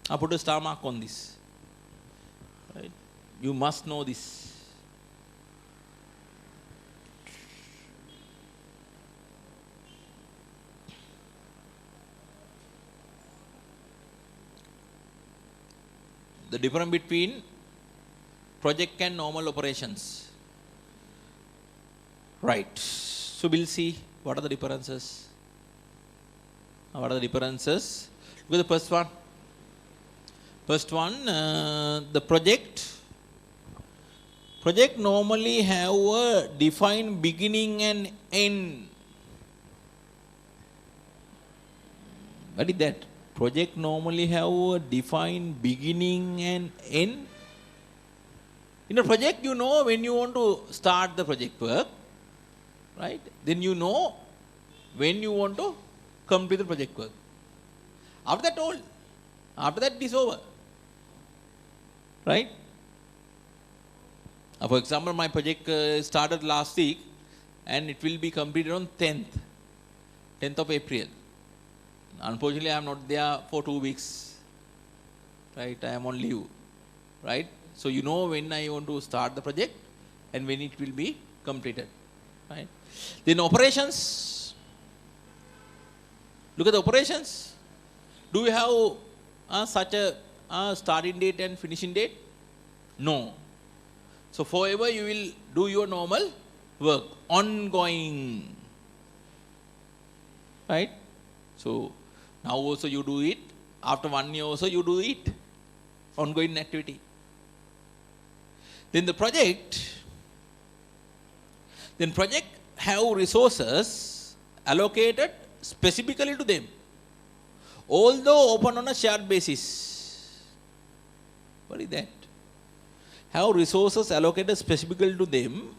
I put a star mark on this. Right? You must know this. The difference between project and normal operations. Right. So we'll see what are the differences. What are the differences? Look at the first one. First one, the project normally have a defined beginning and end. What is that? Project normally have a defined beginning and end. In a project, you know when you want to start the project work, right? Then you know when you want to complete the project work. After that, all. After that, it is over. Right? For example, my project started last week and it will be completed on 10th of April. Unfortunately, I am not there for 2 weeks. Right? I am on leave. Right? So you know when I want to start the project and when it will be completed. Right? Then operations. Look at the operations. Do we have such a starting date and finishing date? No. So forever you will do your normal work, ongoing. Right? So now also you do it. After 1 year also you do it. Ongoing activity. Then the project have resources allocated specifically to them, although open on a shared basis. What is that? Have resources allocated specifically to them,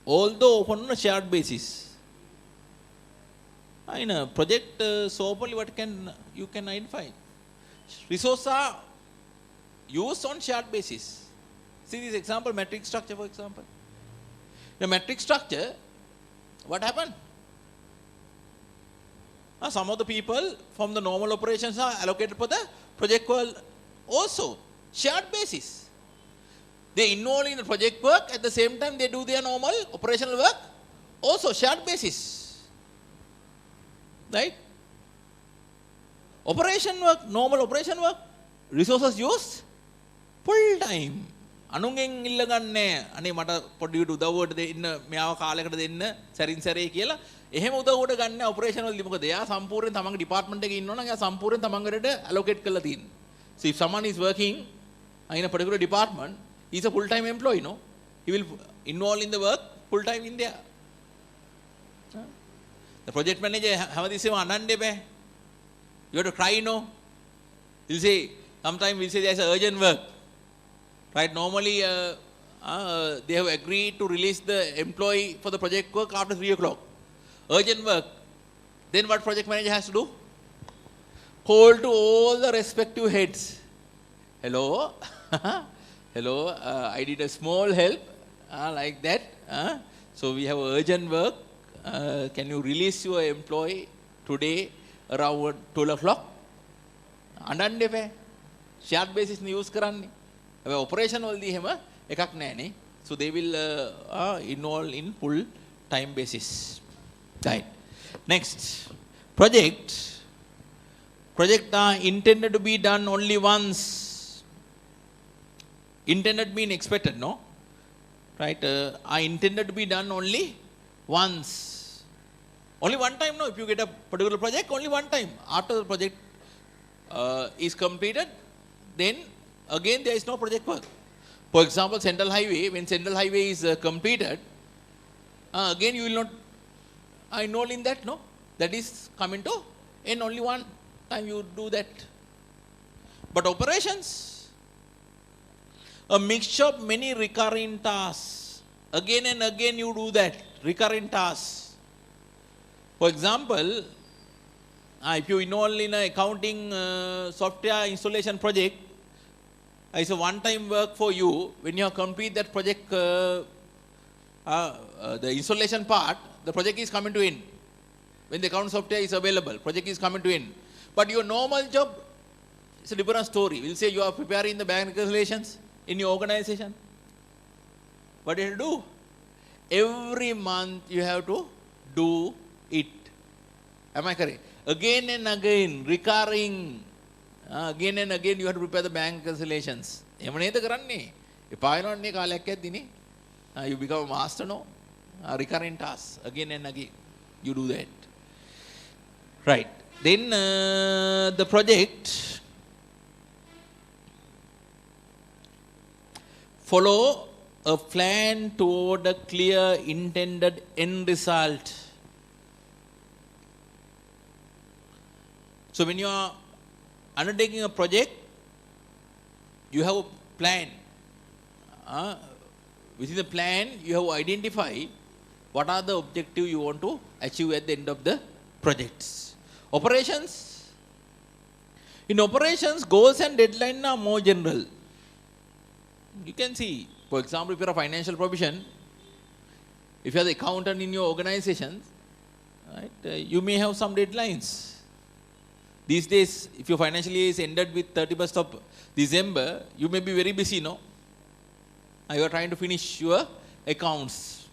although open on a shared basis. In a project, so openly what you can identify? Resources are used on shared basis. See this example, matrix structure, for example. In a matrix structure, what happened? Some of the people from the normal operations are allocated for the project work also. Shared basis. They involve in the project work, at the same time they do their normal operational work also shared basis. Right? Operation work, normal operation work, resources used full time. අනුගෙන් ඉල්ලගන්නේ අනේ මට පොඩි උදව්වට දෙන්න මෙයාව කාලයකට දෙන්න සැරින් සැරේ කියලා එහෙම උදව්වට ගන්න ඔපරේෂන් වලදී මොකද එයා සම්පූර්ණයෙන් තමන්ගේ ඩිපාර්ට්මන්ට් එකේ ඉන්නවනම් එයා සම්පූර්ණයෙන් තමන්ගේට allocate කරලා තියෙනවා. So if someone is working in a particular department, he is a full time employee, no? He will involve in the work full time in there. The project manager හැමදෙස්සෙම අනන්න එපා. You have to cry, no? He'll say, sometimes we'll say there's an urgent work. Right, normally they have agreed to release the employee for the project work after 3 o'clock. Urgent work. Then what project manager has to do? Call to all the respective heads. Hello, hello, I did a small help like that. So we have urgent work. Can you release your employee today around 12 o'clock? අඬන්න එපා. shared basis නේ use කරන්නේ. Operation වලදී එහෙම එකක් නැහැනේ. So they will involve in full time basis. Right. Next, project Projects are intended to be done only once. Intended mean expected, no? Right? Are intended to be done only once. Only one time, no? If you get a particular project, only one time. After the project is completed, then again there is no project work. For example, Central Highway, when Central Highway is completed, again you will not enroll in that, no? That is coming to end only one time you do that. But operations, a mixture of many recurring tasks. Again and again you do that, recurring tasks. For example, if you enroll in an accounting software installation project, it's a one-time work for you. When you have complete that project, the installation part, the project is coming to end. When the account software is available, project is coming to end. But your normal job is a different story. We'll say you are preparing the bank reconciliations in your organization. What do you have to do? Every month you have to do it. Am I correct? Again and again, recurring. Again and again you have to prepare the bank reconciliations. You become a master, no? Recurring tasks. Again and again you do that. Right. Then the project follow a plan toward a clear intended end result. So when you are undertaking a project, you have a plan. Within the plan, you have to identify what are the objectives you want to achieve at the end of the projects. Operations. In operations, goals and deadlines are more general. You can see, for example, if you are a financial provision, if you are the accountant in your organization, right, you may have some deadlines. These days, if your financial year is ended with 31st of December, you may be very busy, no? You are trying to finish your accounts.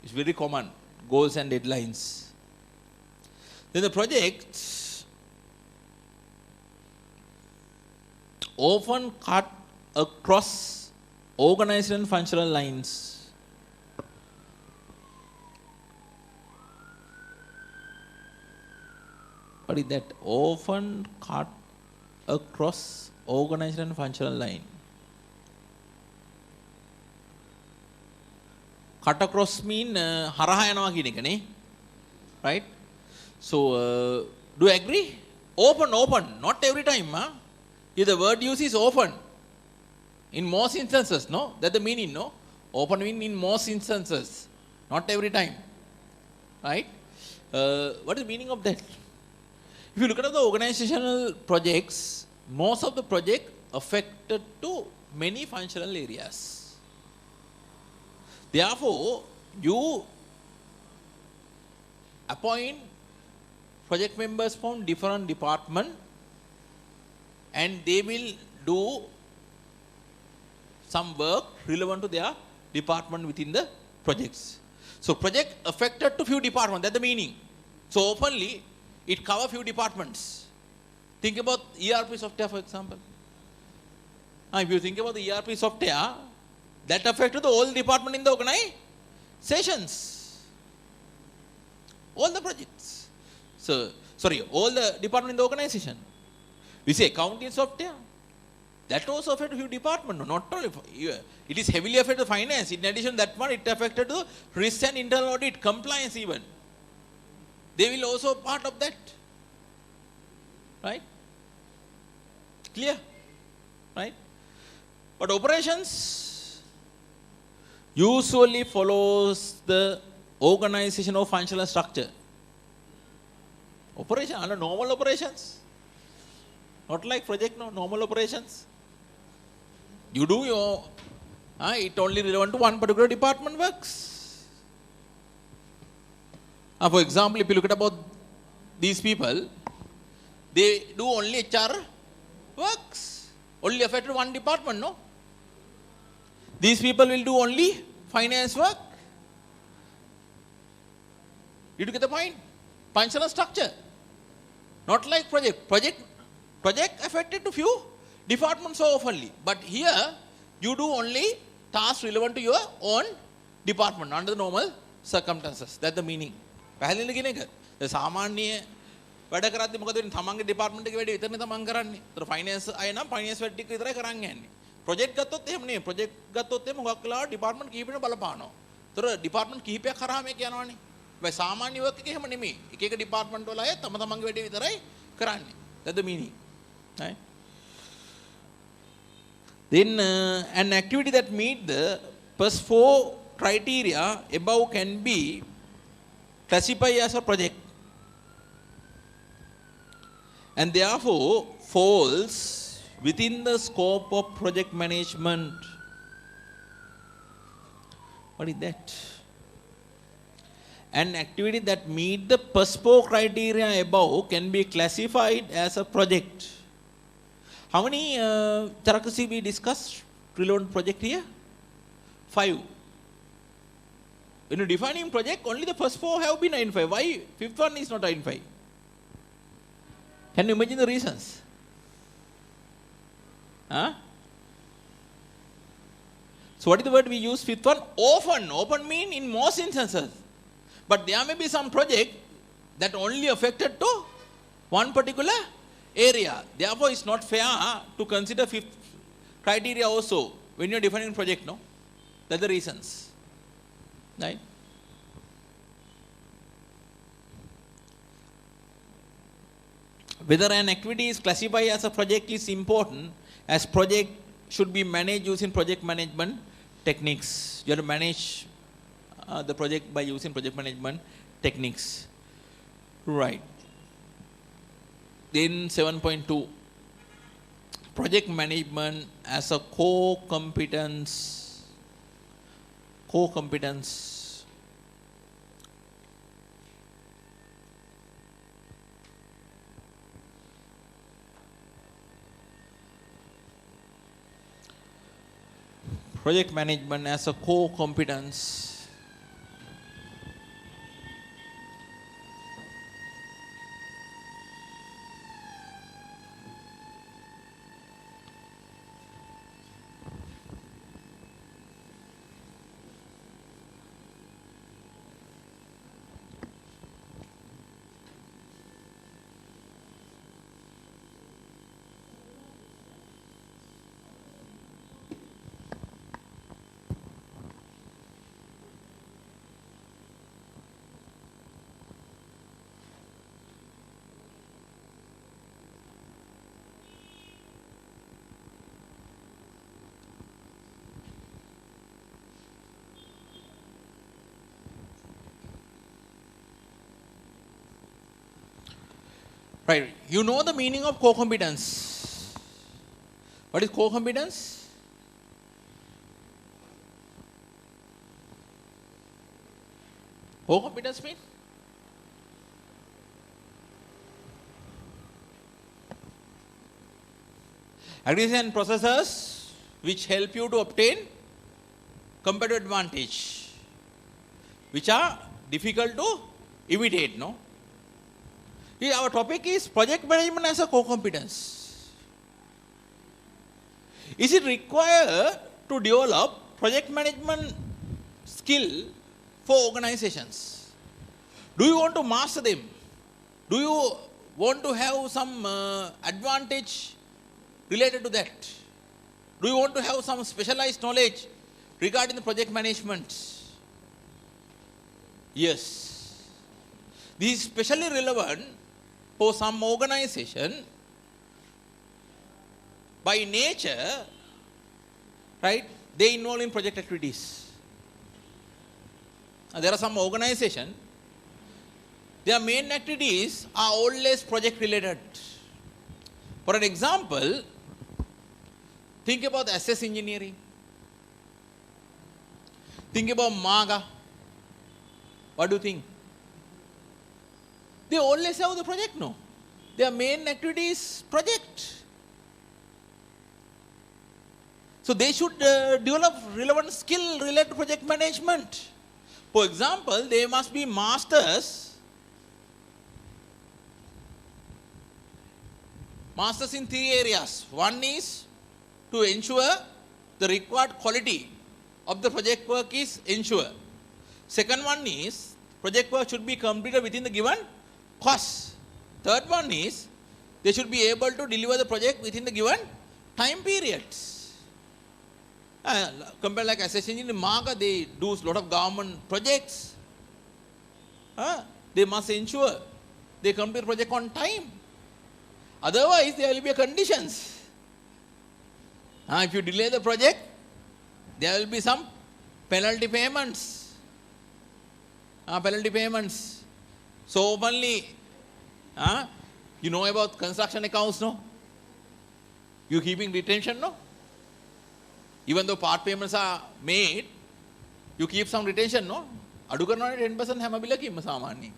It's very common, goals and deadlines. Then the projects often cut across organizational and functional lines. What is that? Often cut across organizational and functional line. Cut across mean haraha yanawa කියන එක නේ. Right? So, do you agree? Open, not every time. If the word used is often, in most instances, no? That's the meaning, no? Open mean in most instances, not every time. Right? What is the meaning of that? If you look at the organizational projects, most of the project affected to many functional areas. Therefore, you appoint project members from different departments and they will do some work relevant to their department within the projects. So project affected to few departments, that's the meaning. So openly, it covers few departments. Think about ERP software, for example. If you think about the ERP software, that affected the whole department in the organizations. All the projects. So, all the department in the organization. We say accounting software, that also affected few departments. Not only, it is heavily affected finance. In addition to that one, it affected the risk and internal audit, compliance even. They will also part of that. Right? Clear? Right? But operations usually follows the organizational functional structure. Operation, under normal operations. Not like project, no, normal operations. You do your, it only relevant to one particular department works. For example, if you look at about these people, they do only HR works. Only affected one department, no? These people will do only finance work. Did you get the point? Functional structure. Not like project affected to few departments so oftenly. But here, you do only tasks relevant to your own department under the normal circumstances. That's the meaning. පැහැදිලිද කියන එක? සාමාන්‍ය වැඩ කරද්දි මොකද වෙන්නේ? තමන්ගේ department එකේ වැඩි විතරනේ තමන් කරන්නේ. ඒතර ෆයිනෑන්ස් අය නම් ෆයිනෑන්ස් වැඩ ටික විතරයි කරන් යන්නේ. ප්‍රොජෙක්ට් ගත්තොත් එහෙම නෙවෙයි. ප්‍රොජෙක්ට් ගත්තොත් එහෙම මොකක් වෙලාවට ඩිපාර්ට්මන්ට් කීපෙකට බලපානවා. ඒතර ඩිපාර්ට්මන්ට් කීපයක් කරා මේක යනවනේ. හැබැයි සාමාන්‍ය වර්ක් එකේ එහෙම නෙමෙයි. එක එක ඩිපාර්ට්මන්ට් වල අය තම තමන්ගේ වැඩේ විතරයි කරන්නේ. That's the meaning. Right? Then an activity that meet the first four criteria above can be classified as a project, and therefore falls within the scope of project management. What is that? An activity that meet the first four criteria above can be classified as a project. How many Charakasi we discussed relevant project here? 5. When you defining project, only the first four have been identified. Why fifth one is not identified? Can you imagine the reasons? Huh? So what is the word we use fifth one? Often. Often mean in most instances. But there may be some project that only affected to one particular area. Therefore, it's not fair to consider fifth criteria also when you're defining project, no? That's the reasons. Right? Whether an activity is classified as a project is important, as project should be managed using project management techniques. You have to manage the project by using project management techniques. Right. Then 7.2, project management as a core competence. Core competence. Project management as a core competence. Right. You know the meaning of core competence. What is core competence? Core competence means? Activities and processes which help you to obtain competitive advantage, which are difficult to imitate, no? Here our topic is project management as a core competence. Is it required to develop project management skill for organizations? Do you want to master them? Do you want to have some advantage related to that? Do you want to have some specialized knowledge regarding the project management? Yes. This is especially relevant for some organization. By nature, right, they involve in project activities. There are some organization, their main activities are always project related. For an example, think about SS engineering. Think about MAGA. What do you think? They always have the project, no? Their main activity is project. So they should develop relevant skill related to project management. For example, they must be masters Masters in three areas. One is to ensure the required quality of the project work is ensured. Second one is project work should be completed within the given cost. Third one is they should be able to deliver the project within the given time periods. Compare like assessing in Maga, they do a lot of government projects. They must ensure they complete the project on time. Otherwise, there will be conditions. If you delay the project, there will be some penalty payments. So openly, you know about construction accounts, no? You keeping retention, no? Even though part payments are made, you keep some retention, no? Adu karana 10% හැම බිලකීම සාමාන්‍යයෙන්.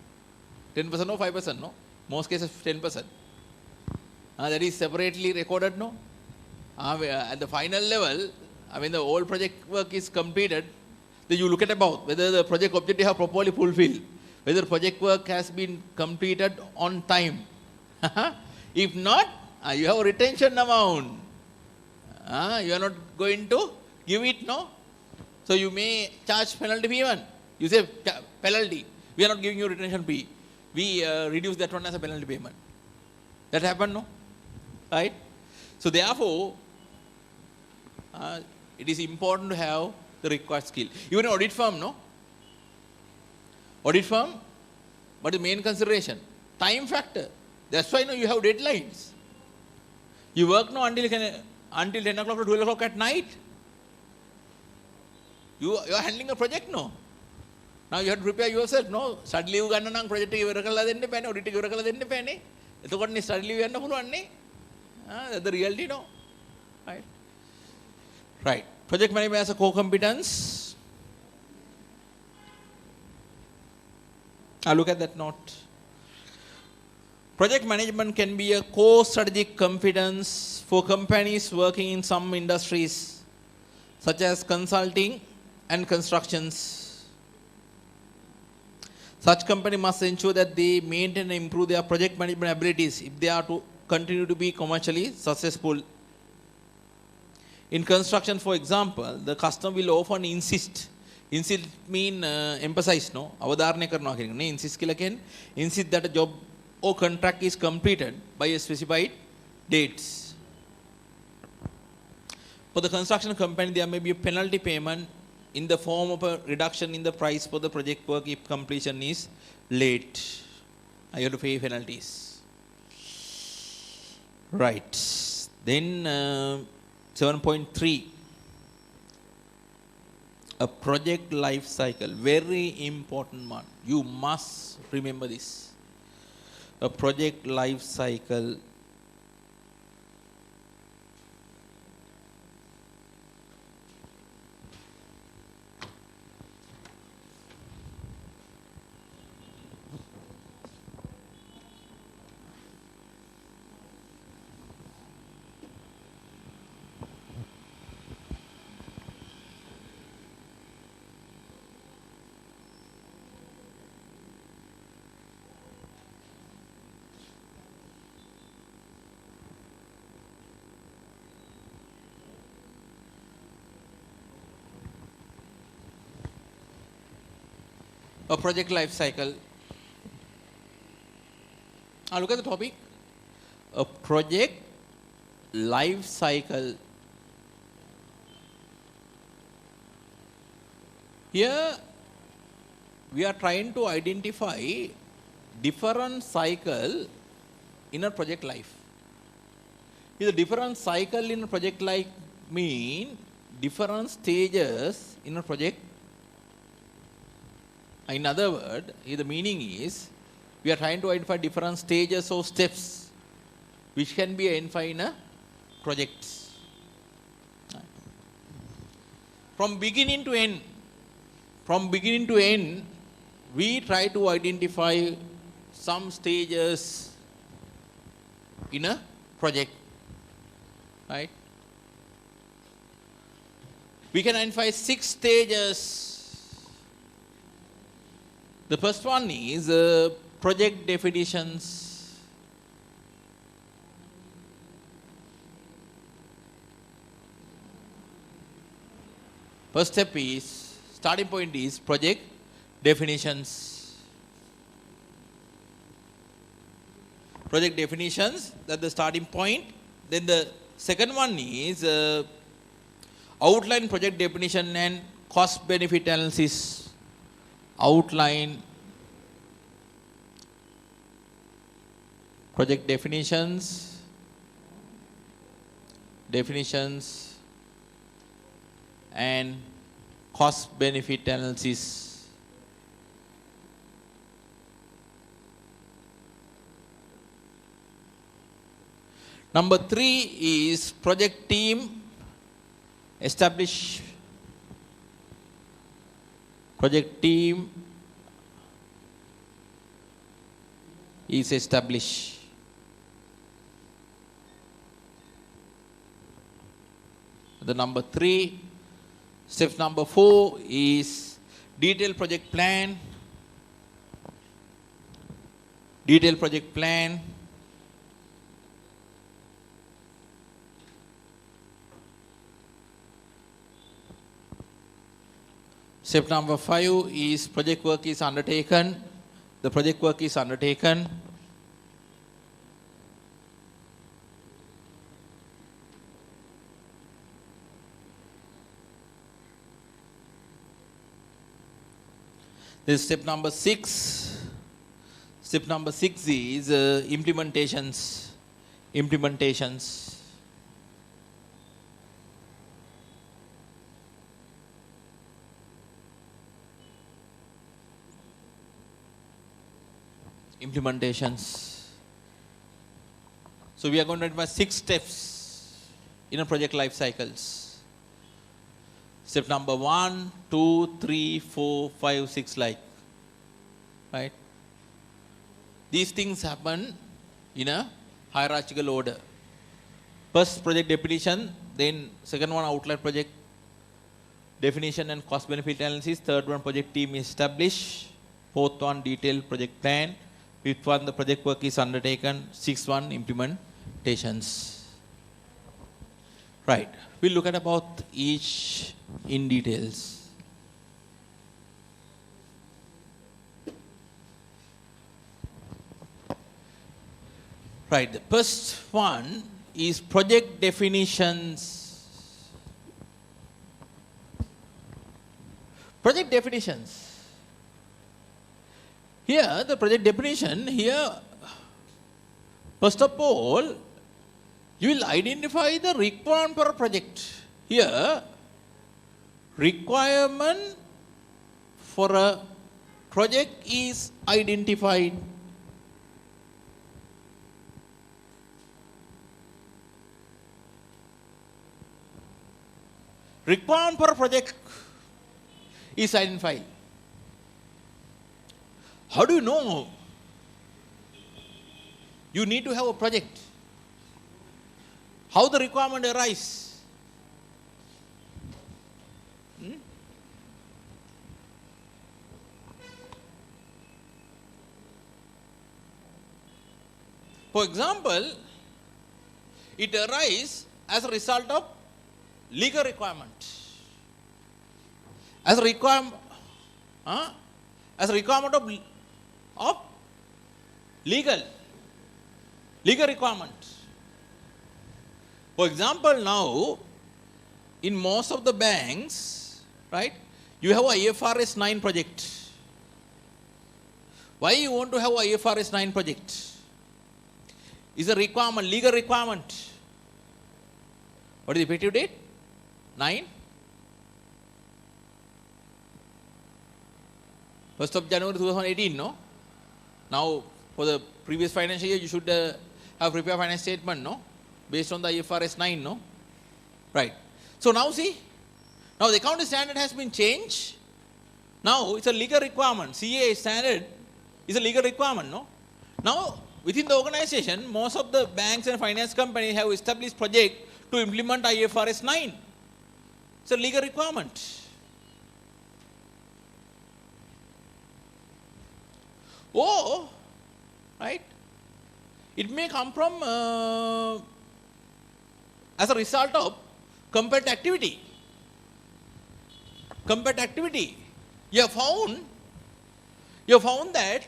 10% or 5%, no? Most cases 10%. That is separately recorded, no? At the final level, when the whole project work is completed, then you look at about whether the project objective have properly fulfilled, whether project work has been completed on time. If not, you have a retention amount. You are not going to give it, no? So you may charge penalty fee even. You say penalty. We are not giving you retention fee. We reduce that one as a penalty payment. That happened, no? Right? So therefore, it is important to have the required skill. Even audit firm, no? Audit firm, but the main consideration, time factor. That's why you have deadlines. You work now until 10 o'clock or 12 o'clock at night. You are handling a project, no? Now you have to prepare yourself, no? Study leave ගන්න නම් project එක ඉවර කරලා දෙන්න බෑනේ, audit එක ඉවර කරලා දෙන්න බෑනේ. එතකොටනේ study leave යන්න පුළුවන් නේ. That's the reality, no? Right? Right. Project management as a core competence. Look at that note. Project management can be a core strategic competence for companies working in some industries, such as consulting and constructions. Such company must ensure that they maintain and improve their project management abilities if they are to continue to be commercially successful. In construction, for example, the customer will often insist. Insist mean emphasize, no? අවධාරණය කරනවා කියන එක නේ. Insist කියලා කියන්නේ insist that a job or contract is completed by a specified dates. For the construction company, there may be a penalty payment in the form of a reduction in the price for the project work if completion is late. You have to pay penalties. Right. Then 7.3. A project life cycle. Very important one. You must remember this. A project life cycle. A project life cycle. Look at the topic. A project life cycle. Here we are trying to identify different cycle in a project life. Is a different cycle in a project life mean different stages in a project. In other words, the meaning is we are trying to identify different stages or steps which can be identified in a project. From beginning to end, we try to identify some stages in a project. Right? We can identify 6 stages. The first one is project definitions. First step is, starting point is project definitions. Project definitions, that's the starting point. Then the second one is outline project definition and cost benefit analysis. Outline project definitions and cost benefit analysis. Number 3 is project team. Establish project team is established. The number 3. Step number 4 is detailed project plan. Detailed project plan. Step number 5 is project work is undertaken. The project work is undertaken. This is step number 6. Step number 6 is implementations. Implementations. Implementations. So we are going to advance 6 steps in a project life cycles. Step number 1, 2, 3, 4, 5, 6, like, right? These things happen in a hierarchical order. First project definition, then second one outline project definition and cost benefit analysis, third one project team is established, fourth one detailed project plan, fifth one the project work is undertaken, sixth one implementations. Right, we'll look at about each in details. Right, the first one is project definitions. Project definitions. Here, the project definition, here, first of all, you will identify the requirement for a project. Here, requirement for a project is identified. Requirement for a project is identified. How do you know you need to have a project? How the requirement arise? For example, it arises as a result of legal requirement. As a requirement, of legal requirement. For example, now in most of the banks, right, you have a IFRS 9 project. Why you want to have a IFRS 9 project? Is a requirement, legal requirement. What is the effective date? 9? 1st of January 2018, no? Now, for the previous financial year, you should have prepared finance statement, no? Based on the IFRS 9, no? Right. So now see, now the accounting standard has been changed. Now it's a legal requirement. CA standard is a legal requirement, no? Now, within the organization, most of the banks and finance companies have established project to implement IFRS 9. It's a legal requirement. Or, right, it may come from as a result of compared activity. competitor activity. You have found that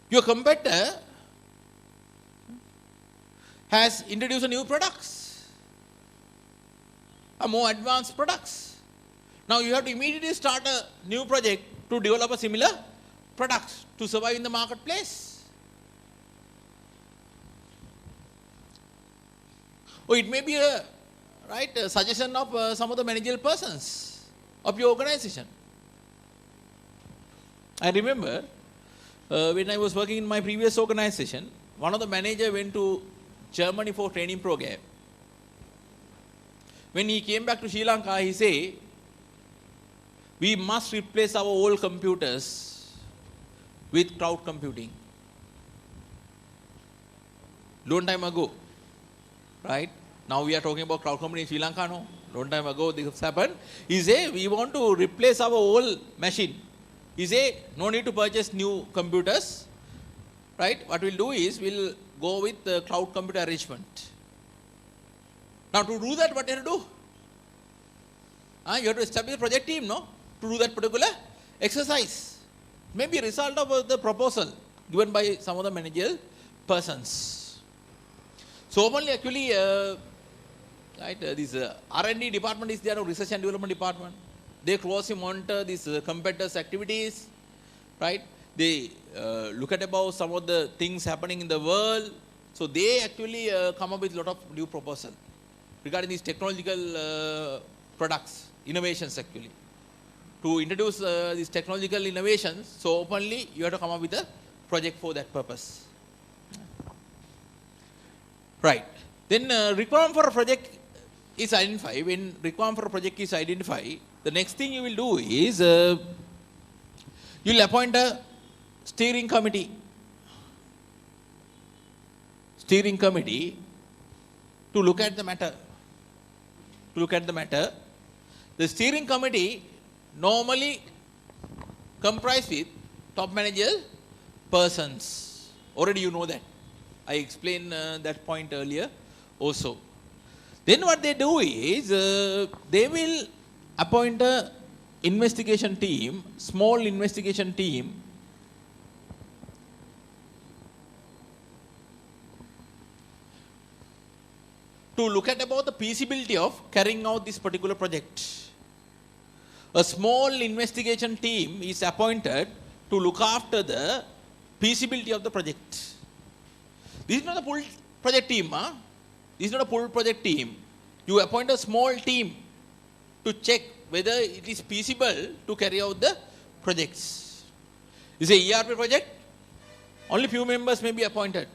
your competitor has introduced new products, more advanced products. Now you have to immediately start a new project to develop a similar product to survive in the marketplace. Or it may be a suggestion of some of the managerial persons of your organization. I remember when I was working in my previous organization, one of the managers went to Germany for training program. When he came back to Sri Lanka, he said, we must replace our old computers with cloud computing. Long time ago, right? Now we are talking about cloud computing in Sri Lanka, no? Long time ago this happened. He said, we want to replace our old machine. He said, no need to purchase new computers, right? What we'll do is, we'll go with the cloud computer arrangement. Now to do that, what you have to do? You have to establish a project team, no? To do that particular exercise. Maybe a result of the proposal given by some of the managerial persons. So openly actually, this R&D department is there, research and development department. They closely monitor these competitors' activities, right? They look at about some of the things happening in the world. So they actually come up with a lot of new proposals regarding these technological products, innovations actually. To introduce these technological innovations, so openly you have to come up with a project for that purpose. Right. Then requirement for a project is identified. When requirement for a project is identified, the next thing you will do is you will appoint a steering committee. Steering committee to look at the matter. The steering committee normally comprised with top managerial persons. Already you know that. I explained that point earlier also. Then what they do is they will appoint a investigation team, small investigation team, to look at about the feasibility of carrying out this particular project. A small investigation team is appointed to look after the feasibility of the project. This is not a full project team. This is not a full project team. You appoint a small team to check whether it is feasible to carry out the projects. This is a ERP project. Only few members may be appointed.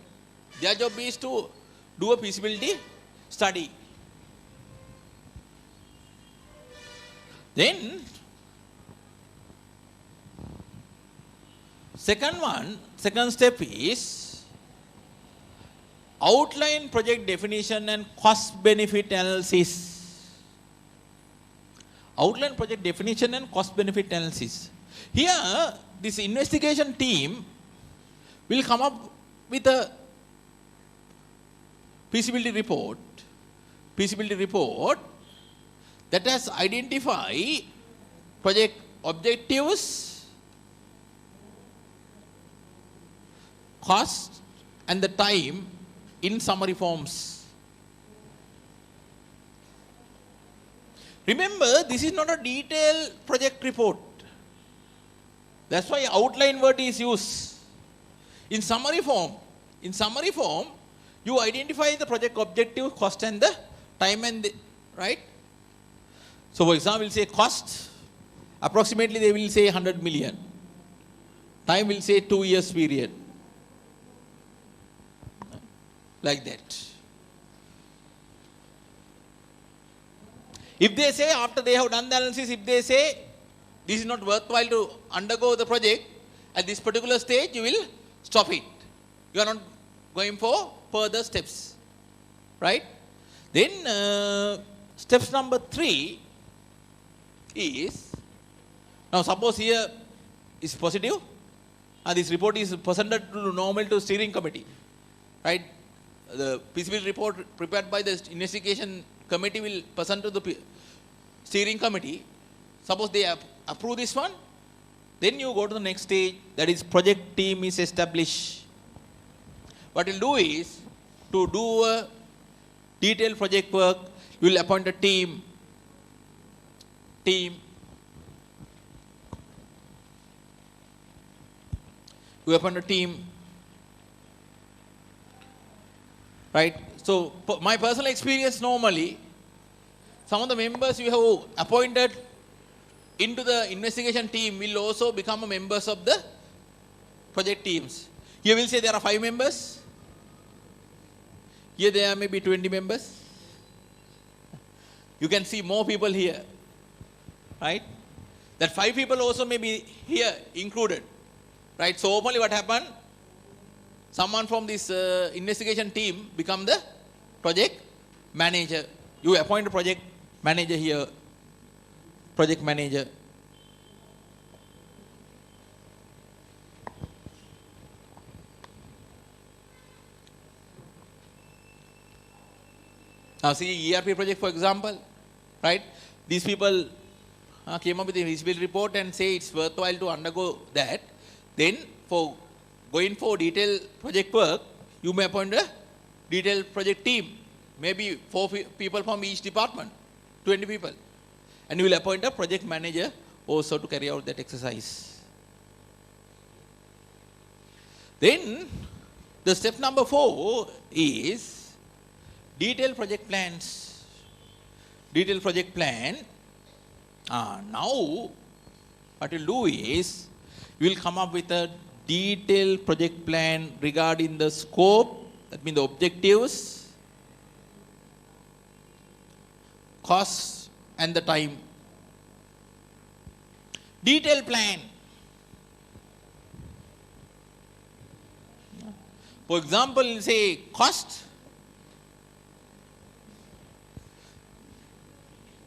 Their job is to do a feasibility study. Then, second step is outline project definition and cost benefit analysis. Outline project definition and cost benefit analysis. Here, this investigation team will come up with a feasibility report that has identified project objectives, cost, and the time in summary forms. Remember, this is not a detailed project report. That's why outline word is used. In summary form, you identify the project objective, cost, and the time, right? So for example, we'll say cost, approximately they will say 100 million. Time will say 2 years period. Like that. If they say, after they have done the analysis, if they say this is not worthwhile to undergo the project, at this particular stage you will stop it. You are not going for further steps. Right? Then steps number 3 is, now suppose here is positive, and this report is presented to normal to steering committee. Right? The feasibility report prepared by the investigation committee will present to the steering committee, suppose they approve this one, then you go to the next stage, that is project team is established. What you'll do is, to do a detailed project work, you will appoint a team. You appoint a team. Right? So, my personal experience normally, some of the members you have appointed into the investigation team will also become members of the project teams. Here we'll say there are 5 members. Here there are maybe 20 members. You can see more people here. Right? That 5 people also may be here included. Right? So, normally what happened? Someone from this investigation team become the project manager. You appoint a project manager here. Project manager. Now see ERP project for example, right? These people came up with a feasibility report and say it's worthwhile to undergo that. Then for going for detailed project work, you may appoint a detailed project team. Maybe 4 people from each department, 20 people. And you will appoint a project manager also to carry out that exercise. Then, the step number 4 is detailed project plans. Detailed project plan. Now, what you will do is, you will come up with a detailed project plan regarding the scope, that means the objectives, costs, and the time. Detailed plan. For example, say cost.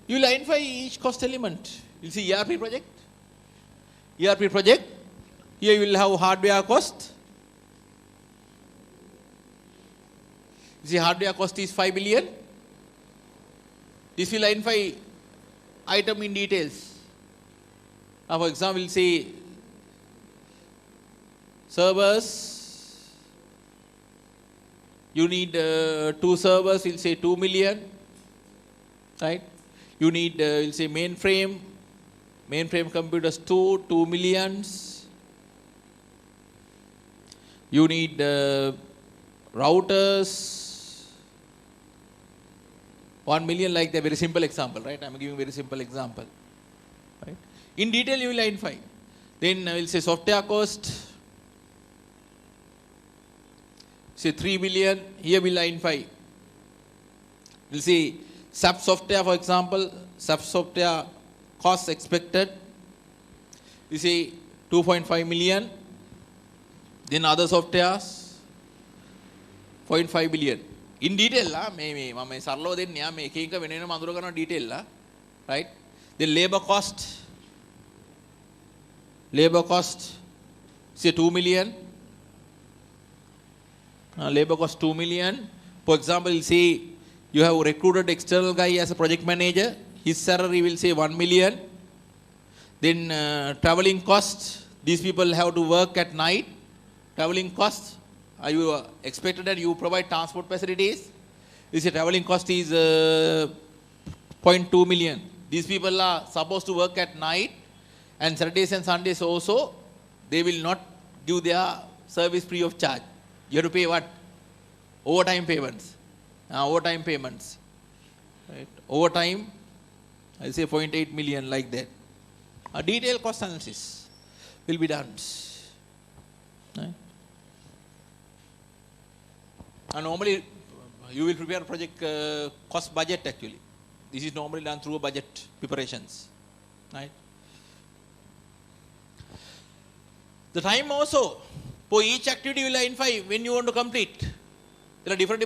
You will identify each cost element. You will see ERP project. ERP project. Here you will have hardware cost. You see hardware cost is 5 billion. This will identify item in details. Now for example, we'll say servers. You need 2 servers, we'll say 2 million. Right? You need, we'll say mainframe computers 2 millions. You need routers, 1 million, like that. Very simple example, right? I'm giving very simple example. Right? In detail, you will identify. Then we'll say software cost. Say 3 million. Here we'll identify. We'll see SAP software, for example. SAP software cost expected. You see 2.5 million. Then other softwares, 0.5 billion. In detail, detail, right? The labor cost, say 2 million. Labor cost 2 million. For example, say you have recruited external guy as a project manager. His salary will say 1 million. Then traveling cost. These people have to work at night. Traveling cost, are you expected that you provide transport facilities? This traveling cost is 0.2 million. These people are supposed to work at night and Saturdays and Sundays also. They will not give their service free of charge. You have to pay what? Overtime payments. Right? Overtime, I say 0.8 million, like that. A detailed cost analysis will be done. Right? And normally, you will prepare project cost budget actually. This is normally done through a budget preparations. Right? The time also, for each activity you will identify when you want to complete. There are different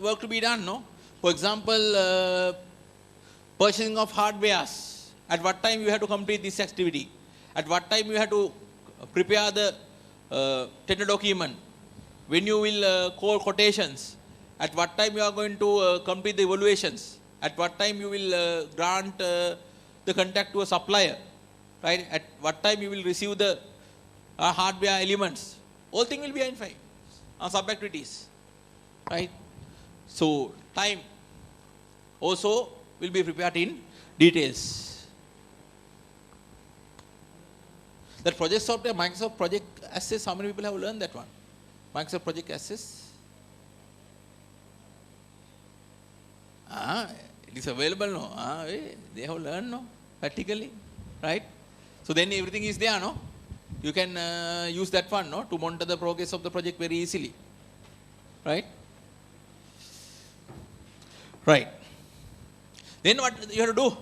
work to be done, no? For example, purchasing of hardwares. At what time you have to complete this activity? At what time you have to prepare the tender document? When you will call quotations? At what time you are going to complete the evaluations? At what time you will grant the contract to a supplier, right? At what time you will receive the hardware elements. All things will be identified on sub-activities, right? So time also will be prepared in details. That project software, Microsoft Project Access, how many people have learned that one? Microsoft Project Access? It is available, no? They have learned, no? Practically, right? So then everything is there, no? You can use that one, no? To monitor the progress of the project very easily, right? Right. Then what you have to do?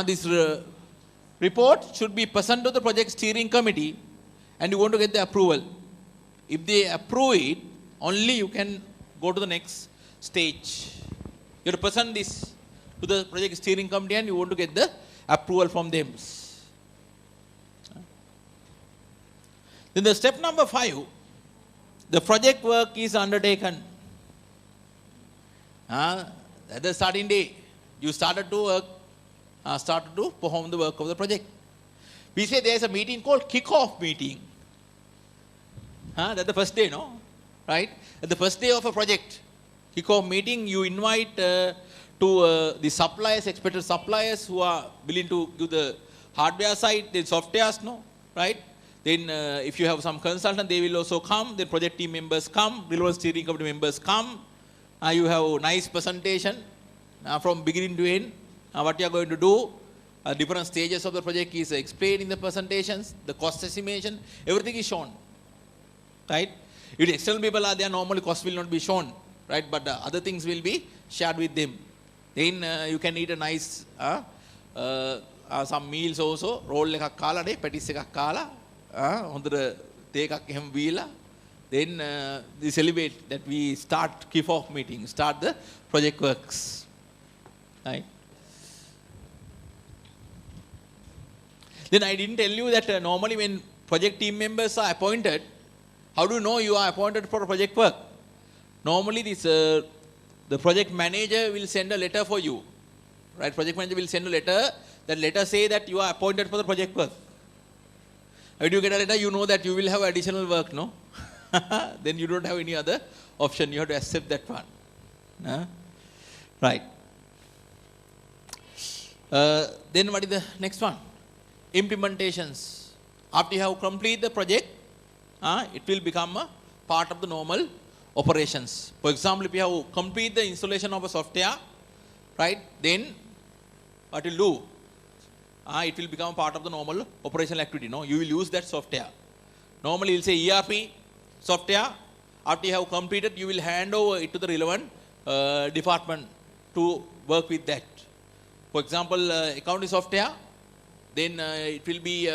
This report should be presented to the project steering committee, and you want to get the approval. If they approve it, only you can go to the next stage. You have to present this to the project steering committee, and you want to get the approval from them. Then the step number 5, the project work is undertaken. At the starting day, you started to work, started to perform the work of the project. We say there is a meeting called kick-off meeting. That's the first day, no? Right? At the first day of a project, kick-off meeting, you invite to the suppliers, expected suppliers who are willing to give the hardware side, the softwares, no? Right? Then if you have some consultant, they will also come. The project team members come, relevant steering committee members come. You have a nice presentation from beginning to end. What you are going to do, different stages of the project is explained in the presentations, the cost estimation, everything is shown, right? If external people are there, normally cost will not be shown, right? But other things will be shared with them. Then you can eat a nice some meals also. Roll එකක් කාලා නේ, patties එකක් කාලා, හොඳට තේ එකක් එහෙම බීලා. Then we celebrate that we start kick-off meeting, start the project works, right? Then I didn't tell you that normally when project team members are appointed, how do you know you are appointed for a project work? Normally this the project manager will send a letter for you, right? Project manager will send a letter. That letter say that you are appointed for the project work. When you get a letter, you know that you will have additional work, no? Then you don't have any other option. You have to accept that one. Right. Then what is the next one? Implementations. After you have completed the project, it will become a part of the normal operations. For example, if you have completed the installation of a software, right, then what will do? It will become part of the normal operational activity. No, you will use that software. Normally, you will say ERP software. After you have completed, you will hand over it to the relevant department to work with that. For example, accounting software, then it will be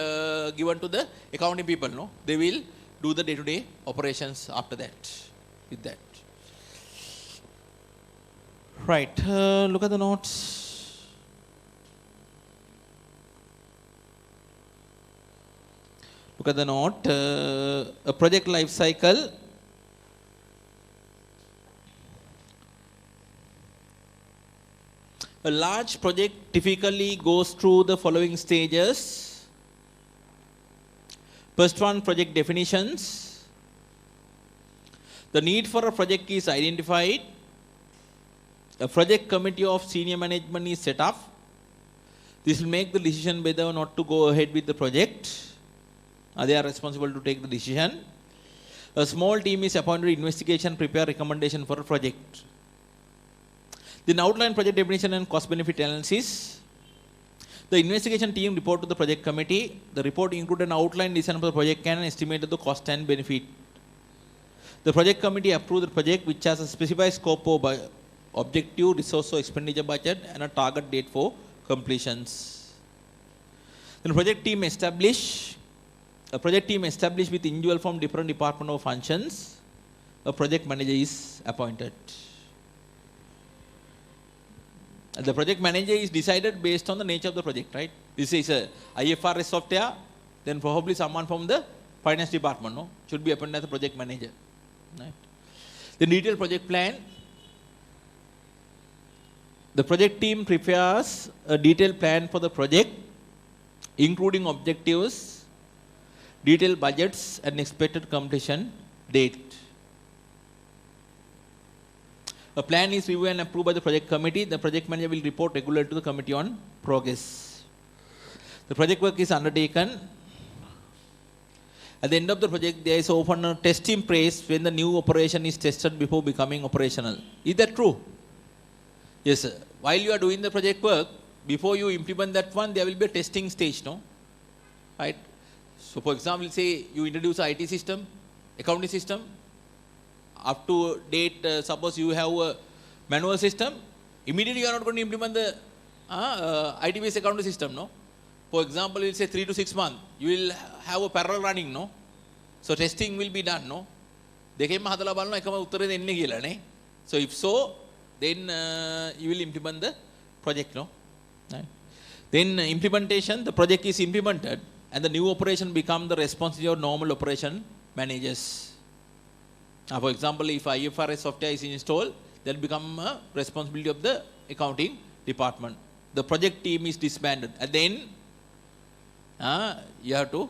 given to the accounting people. No, they will do the day-to-day operations after that. With that, right? Look at the notes. Look at the note. A project life cycle. A large project typically goes through the following stages. First one, project definitions. The need for a project is identified. A project committee of senior management is set up. This will make the decision whether or not to go ahead with the project. They are responsible to take the decision. A small team is appointed to investigation, prepare recommendation for a project. Then outline project definition and cost benefit analysis. The investigation team report to the project committee. The report include an outline design of the project and estimate the cost and benefit. The project committee approve the project which has a specified scope of objective, resource or expenditure budget and a target date for completions. Then project team establish. A project team established with individual from different department or functions. A project manager is appointed. The project manager is decided based on the nature of the project, right? This is a IFRS software, then probably someone from the finance department, no? Should be appointed as a project manager, right? The detailed project plan. The project team prepares a detailed plan for the project, including objectives, detailed budgets, and expected completion date. A plan is reviewed and approved by the project committee. The project manager will report regularly to the committee on progress. The project work is undertaken. At the end of the project, there is often a testing phase when the new operation is tested before becoming operational. Is that true? Yes, sir. While you are doing the project work, before you implement that one, there will be a testing stage, no? Right? So, for example, say you introduce an IT system, accounting system. Up to date, suppose you have a manual system, immediately you are not going to implement the IT-based accounting system, no? For example, you will say 3 to 6 months, you will have a parallel running, no? So testing will be done, no? So if so, then you will implement the project, no? Right. Then implementation, the project is implemented and the new operation become the responsibility of normal operation managers. For example, if IFRS software is installed, that will become a responsibility of the accounting department. The project team is disbanded. And then you have to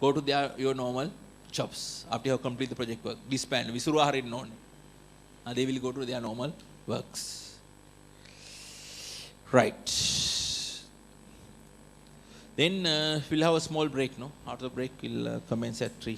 go to your normal jobs after you have completed the project work. Disband. They will go to their normal works. Right. Then we'll have a small break, no? After the break, we'll commence at 3.